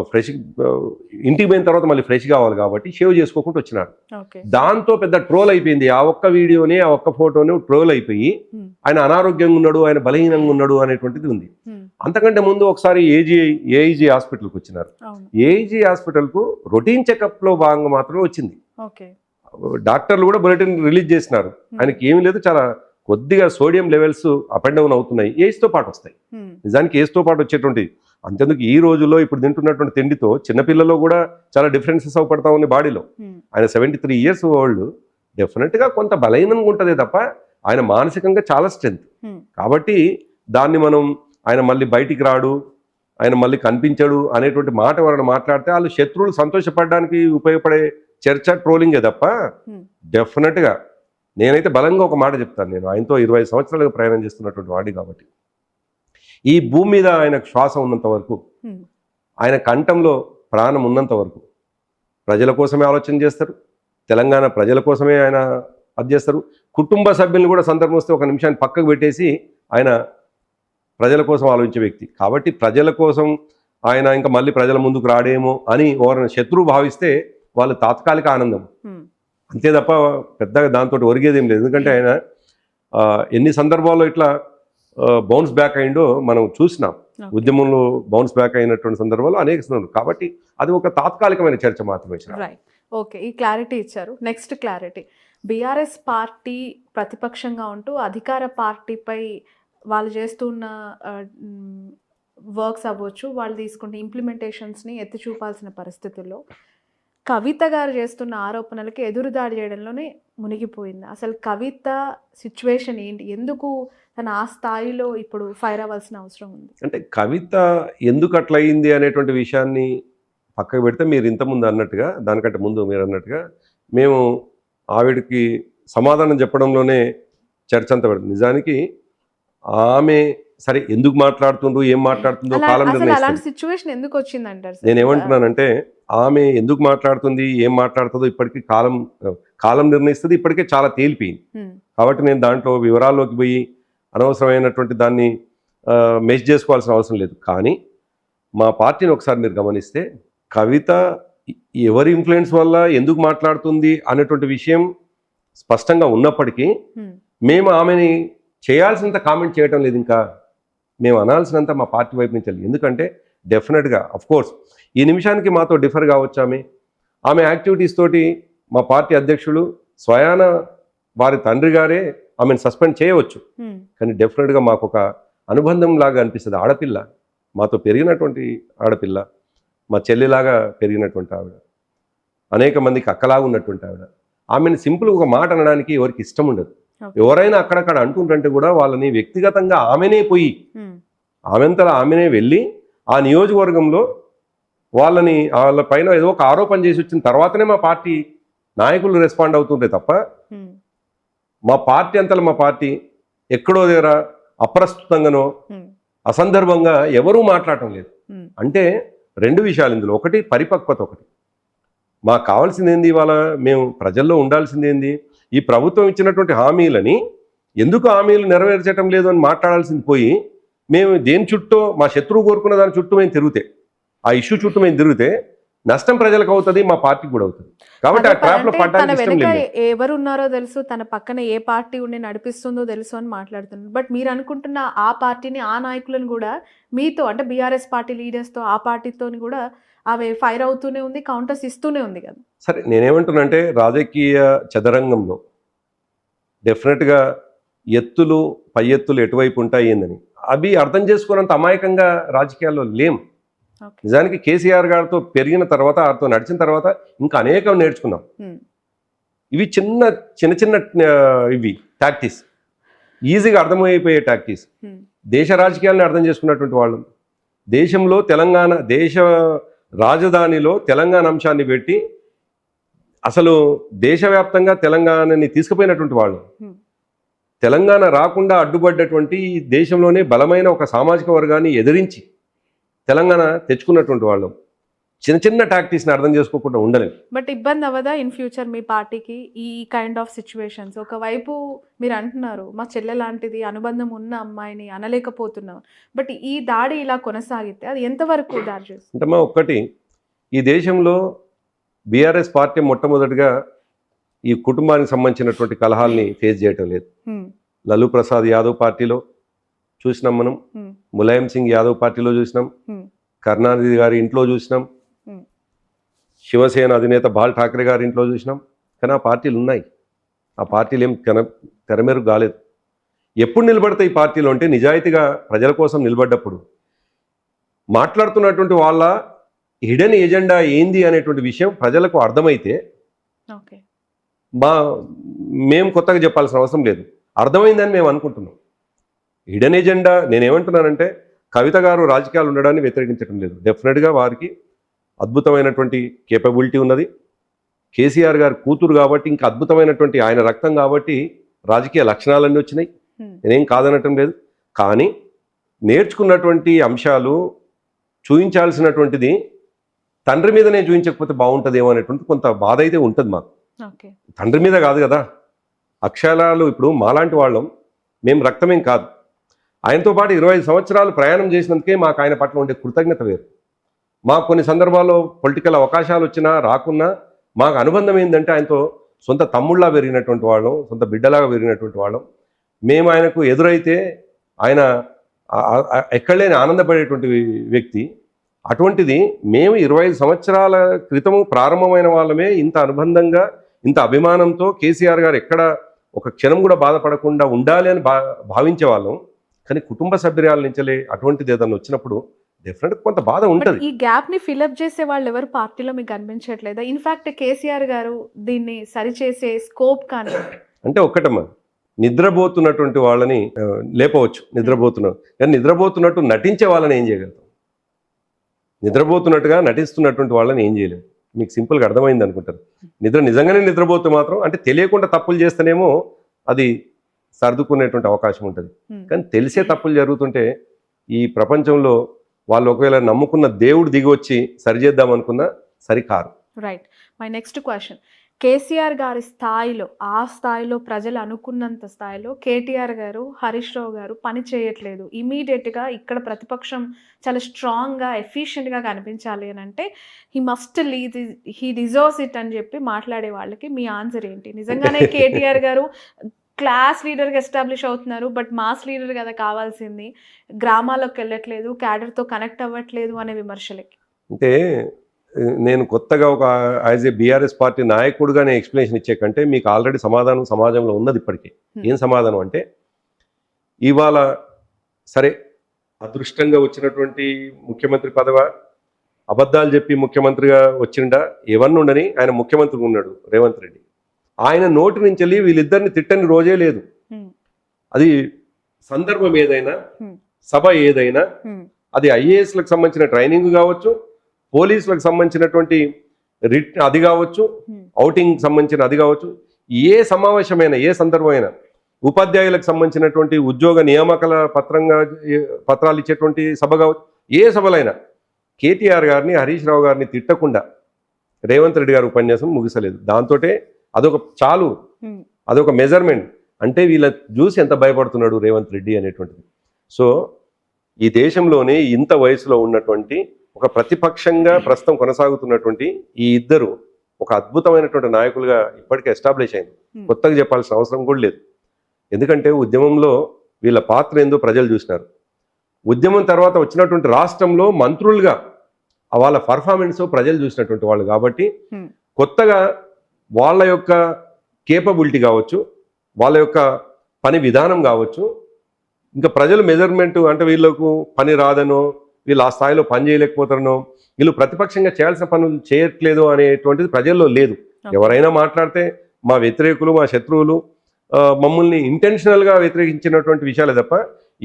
ఫ్రెష్ ఇంటికి పోయిన తర్వాత మళ్ళీ ఫ్రెష్ కావాలి కాబట్టి షేవ్ చేసుకోకుండా వచ్చినాడు. దాంతో పెద్ద ట్రోల్ అయిపోయింది. ఆ ఒక్క వీడియోని, ఆ ఒక్క ఫోటోని ట్రోల్ అయిపోయి ఆయన అనారోగ్యంగా ఉన్నాడు, ఆయన బలహీనంగా ఉన్నాడు అనేటువంటిది ఉంది. అంతకంటే ముందు ఒకసారి ఏఐజీ హాస్పిటల్కి వచ్చినారు. ఏఐజీ హాస్పిటల్కు రొటీన్ చెకప్లో భాగంగా మాత్రమే వచ్చింది. డాక్టర్లు కూడా బులెటిన్ రిలీజ్ చేసినారు. ఆయనకి ఏమీ లేదు, చాలా కొద్దిగా sodium levels up and down అవుతున్నాయి, ఏజ్తో పాటు వస్తాయి. నిజానికి ఏజ్తో పాటు వచ్చేటువంటి అంతేందుకు ఈ రోజుల్లో ఇప్పుడు తింటున్నటువంటి తిండితో చిన్నపిల్లల్లో కూడా చాలా డిఫరెన్సెస్ అవపడతా ఉన్నాయి బాడీలో. ఆయన 73 years ఓల్డ్, డెఫినెట్గా కొంత బలహీనంగా ఉంటుందే తప్ప ఆయన మానసికంగా చాలా స్ట్రెంత్. కాబట్టి దాన్ని మనం ఆయన మళ్ళీ బయటికి రాడు, ఆయన మళ్ళీ కనిపించడు అనేటువంటి మాట ఎవరైనా మాట్లాడితే వాళ్ళు శత్రువులు సంతోషపడడానికి ఉపయోగపడే చర్చ, ట్రోలింగే తప్ప డెఫినెట్గా నేనైతే బలంగా ఒక మాట చెప్తాను. నేను ఆయనతో 25 సంవత్సరాలుగా ప్రయాణం చేస్తున్నటువంటి వాడి కాబట్టి ఈ భూమి మీద ఆయనకు శ్వాస ఉన్నంత వరకు, ఆయన కంఠంలో ప్రాణం ఉన్నంత వరకు ప్రజల కోసమే ఆలోచన చేస్తారు. తెలంగాణ ప్రజల కోసమే ఆయన అది చేస్తారు. కుటుంబ సభ్యులను కూడా సందర్భం వస్తే ఒక నిమిషాన్ని పక్కకు పెట్టేసి ఆయన ప్రజల కోసం ఆలోచించే వ్యక్తి. కాబట్టి ప్రజల కోసం ఆయన ఇంకా మళ్ళీ ప్రజల ముందుకు రాడేమో అని ఎవరైనా శత్రువు భావిస్తే వాళ్ళు తాత్కాలిక ఆనందం అంతే తప్ప పెద్దగా దాంతో ఒరిగేదేం లేదు. ఎందుకంటే ఆయన ఎన్ని సందర్భాల్లో ఇట్లా బౌన్స్ బ్యాక్ అయిందో మనం చూసినాం. ఉద్యమంలో బౌన్స్ బ్యాక్ అయినటువంటి సందర్భాలు అనేక సందర్భాలు. కాబట్టి అది ఒక తాత్కాలికమైన చర్చ మాత్రమే. ఓకే, ఈ క్లారిటీ ఇచ్చారు. నెక్స్ట్ క్లారిటీ, బీఆర్ఎస్ పార్టీ ప్రతిపక్షంగా ఉంటూ అధికార పార్టీపై వాళ్ళు చేస్తున్న వర్క్స్ అవ్వచ్చు, వాళ్ళు తీసుకున్న ఇంప్లిమెంటేషన్స్ని ఎత్తి చూపాల్సిన పరిస్థితుల్లో కవిత గారు చేస్తున్న ఆరోపణలకి ఎదురుదాడి చేయడంలోనే మునిగిపోయింది. అసలు కవిత సిచ్యువేషన్ ఏంటి? ఎందుకు తన ఆ స్థాయిలో ఇప్పుడు ఫైర్ అవ్వాల్సిన అవసరం ఉంది? అంటే కవిత ఎందుకు అట్లా అయింది అనేటువంటి విషయాన్ని పక్కకు పెడితే, మీరు ఇంతకుముందు అన్నట్టుగా, దానికంటే ముందు మీరు అన్నట్టుగా, మేము ఆవిడకి సమాధానం చెప్పడంలోనే చర్చ అంతా పడింది. నిజానికి ఆమె సరే ఎందుకు మాట్లాడుతుండ్రు, ఏం మాట్లాడుతుందో కాలం అలాంటి నిర్ణయిస్తుంది. సిచ్యువేషన్ ఎందుకు వచ్చింది అంటారు? నేను ఏమంటున్నానంటే, ఆమె ఎందుకు మాట్లాడుతుంది, ఏం మాట్లాడుతుందో ఇప్పటికీ కాలం నిర్ణయిస్తుంది. ఇప్పటికే చాలా తేలిపోయింది. కాబట్టి నేను దాంట్లో వివరాల్లోకి పోయి అనవసరమైనటువంటి దాన్ని మెష్ చేసుకోవాల్సిన అవసరం లేదు. కానీ మా పార్టీని ఒకసారి మీరు గమనిస్తే, కవిత ఎవరి ఇన్ఫ్లుయెన్స్ వల్ల ఎందుకు మాట్లాడుతుంది అనేటువంటి విషయం స్పష్టంగా ఉన్నప్పటికీ మేము ఆమెని చేయాల్సినంత కామెంట్ చేయటం లేదు. ఇంకా మేము అనాల్సినంత మా పార్టీ వైపు నుంచి వెళ్ళి, ఎందుకంటే డెఫినెట్గా కోర్స్ ఈ నిమిషానికి మాతో డిఫర్ కావచ్చు. ఆమె యాక్టివిటీస్ తోటి మా పార్టీ అధ్యక్షులు స్వయాన వారి తండ్రి గారే ఆమెను సస్పెండ్ చేయవచ్చు. కానీ డెఫినెట్గా మాకు ఒక అనుబంధం లాగా అనిపిస్తుంది. ఆడపిల్ల, మాతో పెరిగినటువంటి ఆడపిల్ల, మా చెల్లిలాగా పెరిగినటువంటి ఆవిడ, అనేక మందికి అక్కలాగా ఉన్నటువంటి ఆవిడ. ఆమెను సింపుల్ ఒక మాట అనడానికి ఎవరికి ఇష్టం ఉండదు. ఎవరైనా అక్కడక్కడ అంటుంటే కూడా వాళ్ళని వ్యక్తిగతంగా ఆమెనే పోయి ఆమెంతలా ఆమెనే వెళ్ళి ఆ నియోజకవర్గంలో వాళ్ళ పైన ఏదో ఒక ఆరోపణ చేసి వచ్చిన తర్వాతనే మా పార్టీ నాయకులు రెస్పాండ్ అవుతుంటే తప్ప, మా పార్టీ అంతలో మా పార్టీ ఎక్కడో దగ్గర అప్రస్తుతంగానో అసందర్భంగా ఎవరూ మాట్లాడటం లేదు. అంటే రెండు విషయాలు ఇందులో. ఒకటి పరిపక్వత, ఒకటి మాకు కావాల్సింది ఏంది, ఇవాళ మేము ప్రజల్లో ఉండాల్సింది ఏంది, ఈ ప్రభుత్వం ఇచ్చినటువంటి హామీలని ఎందుకు హామీలు నెరవేర్చడం లేదు అని మాట్లాడాల్సింది పోయి, మేము దేని చుట్టూ మా శత్రువు కోరుకున్న దాని చుట్టూ మేము తిరిగితే, ఆ ఇష్యూ చుట్టూ మేము తిరిగితే నష్టం ప్రజలకు అవుతుంది, మా పార్టీకి కూడా అవుతుంది. కాబట్టి ఆ ట్రాప్ లో పడ్డానికి ఇష్టం లేదు. ఎవరు ఉన్నారో తెలుసు, తన పక్కన ఏ పార్టీ ఉండి నడిపిస్తుందో తెలుసు అని మాట్లాడుతున్నారు. బట్ మీరు అనుకుంటున్న ఆ పార్టీని, ఆ నాయకులను కూడా మీతో, అంటే బీఆర్ఎస్ పార్టీ లీడర్స్తో, ఆ పార్టీతో కూడా అవి ఫైర్ అవుతూనే ఉంది, కౌంటర్స్ ఇస్తూనే ఉంది కదా. సరే, నేనేమంటున్నానంటే రాజకీయ చదరంగంలో డెఫినెట్గా ఎత్తులు పై ఎత్తులు ఎటువైపు ఉంటాయి ఏందని అవి అర్థం చేసుకున్నంత అమాయకంగా రాజకీయాల్లో లేం. నిజానికి కేసీఆర్ గారితో పెరిగిన తర్వాత, వారితో నడిచిన తర్వాత ఇంకా అనేకం నేర్చుకున్నాం. ఇవి చిన్న చిన్న చిన్న ఇవి టాక్టిక్స్, ఈజీగా అర్థమైపోయే టాక్టిక్స్. దేశ రాజకీయాలను అర్థం చేసుకున్నటువంటి వాళ్ళు, దేశంలో తెలంగాణ, దేశ రాజధానిలో తెలంగాణ అంశాన్ని పెట్టి అసలు దేశవ్యాప్తంగా తెలంగాణని తీసుకుపోయినటువంటి వాళ్ళు, తెలంగాణ రాకుండా అడ్డుపడ్డటువంటి దేశంలోనే బలమైన ఒక సామాజిక వర్గాన్ని ఎదిరించి తెలంగాణ తెచ్చుకున్నటువంటి వాళ్ళు చిన్న చిన్న టాక్టిక్స్ని అర్థం చేసుకోకుండా ఉండలేదు. బట్ ఇబ్బంది అవ్వదా ఇన్ ఫ్యూచర్ మీ పార్టీకి ఈ కైండ్ ఆఫ్ సిచ్యువేషన్స్? ఒకవైపు మీరు అంటున్నారు మా చెల్లె లాంటిది అనుబంధం ఉన్న అమ్మాయిని అనలేకపోతున్నాం, బట్ ఈ దాడి ఇలా కొనసాగితే అది ఎంతవరకు దాడి చేస్తుంది? అంటే ఒక్కటి, ఈ దేశంలో బీఆర్ఎస్ పార్టీ మొట్టమొదటిగా ఈ కుటుంబానికి సంబంధించినటువంటి కలహాల్ని ఫేస్ చేయటం లేదు. లలూ ప్రసాద్ యాదవ్ పార్టీలో చూసినాం మనం, ములాయం సింగ్ యాదవ్ పార్టీలో చూసినాం, కరుణానిధి గారి ఇంట్లో చూసినాం, శివసేన అధినేత బాల్ ఠాక్రే గారి ఇంట్లో చూసినాం. కానీ ఆ పార్టీలు ఉన్నాయి, ఆ పార్టీలు ఏం తెరమేరు కాలేదు. ఎప్పుడు నిలబడతాయి ఈ పార్టీలు అంటే, నిజాయితీగా ప్రజల కోసం నిలబడ్డప్పుడు, మాట్లాడుతున్నటువంటి వాళ్ళ హిడెన్ ఎజెండా ఏంది అనేటువంటి విషయం ప్రజలకు అర్థమైతే, మేము కొత్తగా చెప్పాల్సిన అవసరం లేదు, అర్థమైందని మేము అనుకుంటున్నాం. హిడెన్ ఎజెండా, నేనేమంటున్నానంటే కవిత గారు రాజకీయాలు ఉండడాన్ని వ్యతిరేకించడం లేదు. డెఫినెట్గా వారికి అద్భుతమైనటువంటి కేపబిలిటీ ఉన్నది. కేసీఆర్ గారి కూతురు కాబట్టి, ఇంకా అద్భుతమైనటువంటి ఆయన రక్తం కాబట్టి రాజకీయ లక్షణాలన్నీ వచ్చినాయి, నేనేం కాదనటం లేదు. కానీ నేర్చుకున్నటువంటి అంశాలు చూపించాల్సినటువంటిది తండ్రి మీదనే చూపించకపోతే బాగుంటుందేమో అనేటువంటి కొంత బాధ అయితే ఉంటుంది మాకు. తండ్రి మీద కాదు కదా, అక్షరాలు ఇప్పుడు మాలాంటి వాళ్ళం, మేము రక్తమేం కాదు. ఆయనతో పాటు 25 సంవత్సరాలు ప్రయాణం చేసినందుకే మాకు ఆయన పట్ల ఉండే కృతజ్ఞత వేరు. మాకు కొన్ని సందర్భాల్లో పొలిటికల్ అవకాశాలు వచ్చినా రాకున్నా మాకు అనుబంధం ఏంటంటే, ఆయనతో సొంత తమ్ముళ్ళలా పెరిగినటువంటి వాళ్ళం, సొంత బిడ్డలాగా పెరిగినటువంటి వాళ్ళం. మేము ఆయనకు ఎదురైతే ఆయన ఎక్కడలేని ఆనందపడేటువంటి వ్యక్తి. అటువంటిది మేము 25 సంవత్సరాల క్రితము ప్రారంభమైన వాళ్ళమే ఇంత అనుబంధంగా ఇంత అభిమానంతో కేసీఆర్ గారు ఎక్కడ ఒక క్షణం కూడా బాధపడకుండా ఉండాలి అని భావించే వాళ్ళం. కానీ కుటుంబ సభ్యురాల నుంచే అటువంటిది ఏదైనా వచ్చినప్పుడు డెఫినెట్ కొంత బాధ ఉంటుంది. ఈ గ్యాప్ ని ఫిల్అప్ చేసే వాళ్ళు ఎవరు పార్టీలో మీకు అనిపించట్లేదా? ఇన్ఫాక్ట్ కేసీఆర్ గారు దీన్ని సరిచేసే స్కోప్ కానీ అంటే ఒక్కటమ్మా, నిద్రపోతున్నటువంటి వాళ్ళని లేపవచ్చు, నిద్రపోతున్నారు. కానీ నిద్రపోతున్నట్టు నటించే వాళ్ళని ఏం చేయగలుగుతాం? నిద్రపోతున్నట్టుగా నటిస్తున్నటువంటి వాళ్ళని ఏం చేయలేము. మీకు సింపుల్గా అర్థమైంది అనుకుంటారు. నిజంగానే నిద్రపోతూ మాత్రం అంటే తెలియకుండా తప్పులు చేస్తేనేమో అది సర్దుకునేటువంటి అవకాశం ఉంటుంది. కానీ తెలిసే తప్పులు జరుగుతుంటే ఈ ప్రపంచంలో వాళ్ళు ఒకవేళ నమ్ముకున్న దేవుడు దిగి వచ్చి సరిచేద్దాం అనుకున్నా సరికారు. Right. My next question, KCR గారి స్థాయిలో, ఆ స్థాయిలో ప్రజలు అనుకున్నంత స్థాయిలో కేటీఆర్ గారు, హరీష్ రావు గారు పని చేయట్లేదు. ఇమీడియట్గా ఇక్కడ ప్రతిపక్షం చాలా స్ట్రాంగ్గా ఎఫిషియెంట్గా కనిపించాలి అని అంటే హీ డిజర్వ్స్ ఇట్ అని చెప్పి మాట్లాడే వాళ్ళకి మీ ఆన్సర్ ఏంటి? నిజంగానే కేటీఆర్ గారు క్లాస్ లీడర్గా ఎస్టాబ్లిష్ అవుతున్నారు, బట్ మాస్ లీడర్ కదా కావాల్సింది, గ్రామాల్లోకి వెళ్ళట్లేదు, క్యాడర్తో కనెక్ట్ అవ్వట్లేదు అనే విమర్శలకి అంటే నేను కొత్తగా ఒక యాజ్ ఏ బీఆర్ఎస్ పార్టీ నాయకుడుగా నేను ఎక్స్ప్లెనేషన్ ఇచ్చే కంటే మీకు ఆల్రెడీ సమాధానం సమాజంలో ఉన్నది ఇప్పటికే. ఏం సమాధానం అంటే, ఇవాళ సరే అదృష్టంగా వచ్చినటువంటి ముఖ్యమంత్రి పదవ, అబద్ధాలు చెప్పి ముఖ్యమంత్రిగా వచ్చిండా, ఎవరిని ఉండని ఆయన ముఖ్యమంత్రిగా ఉన్నాడు రేవంత్ రెడ్డి. ఆయన నోటి నుంచి వెళ్ళి వీళ్ళిద్దరిని తిట్టని రోజే లేదు. అది సందర్భం ఏదైనా, సభ ఏదైనా, అది ఐఏఎస్లకు సంబంధించిన ట్రైనింగ్ కావచ్చు, పోలీసులకు సంబంధించినటువంటి అది కావచ్చు, ఔటింగ్ సంబంధించిన అది కావచ్చు, ఏ సమావేశమైనా, ఏ సందర్భమైనా, ఉపాధ్యాయులకు సంబంధించినటువంటి ఉద్యోగ నియామకాల పత్రాలు ఇచ్చేటువంటి సభ కావచ్చు, ఏ సభలైనా కేటీఆర్ గారిని, హరీష్ రావు గారిని తిట్టకుండా రేవంత్ రెడ్డి గారి ఉపన్యాసం ముగిసలేదు. దాంతో అదొక మెజర్మెంట్. అంటే వీళ్ళ చూసి ఎంత భయపడుతున్నాడు రేవంత్ రెడ్డి అనేటువంటిది. సో ఈ దేశంలోనే ఇంత వయసులో ఉన్నటువంటి ఒక ప్రతిపక్షంగా ప్రస్తుతం కొనసాగుతున్నటువంటి ఈ ఇద్దరు ఒక అద్భుతమైనటువంటి నాయకులుగా ఇప్పటికే ఎస్టాబ్లిష్ అయింది. కొత్తగా చెప్పాల్సిన అవసరం కూడా లేదు. ఎందుకంటే ఉద్యమంలో వీళ్ళ పాత్ర ఏందో ప్రజలు చూసినారు. ఉద్యమం తర్వాత వచ్చినటువంటి రాష్ట్రంలో మంత్రులుగా వాళ్ళ పర్ఫార్మెన్స్ ప్రజలు చూసినటువంటి వాళ్ళు కాబట్టి కొత్తగా వాళ్ళ యొక్క కేపబిలిటీ కావచ్చు, వాళ్ళ యొక్క పని విధానం కావచ్చు, ఇంకా ప్రజలు మెజర్మెంట్ అంటే వీళ్ళకు పని రాదనో, వీళ్ళు ఆ స్థాయిలో పని చేయలేకపోతారనో, వీళ్ళు ప్రతిపక్షంగా చేయాల్సిన పనులు చేయట్లేదు అనేటువంటిది ప్రజల్లో లేదు. ఎవరైనా మాట్లాడితే మా వ్యతిరేకులు, మా శత్రువులు మమ్మల్ని ఇంటెన్షనల్గా వ్యతిరేకించినటువంటి విషయాలే తప్ప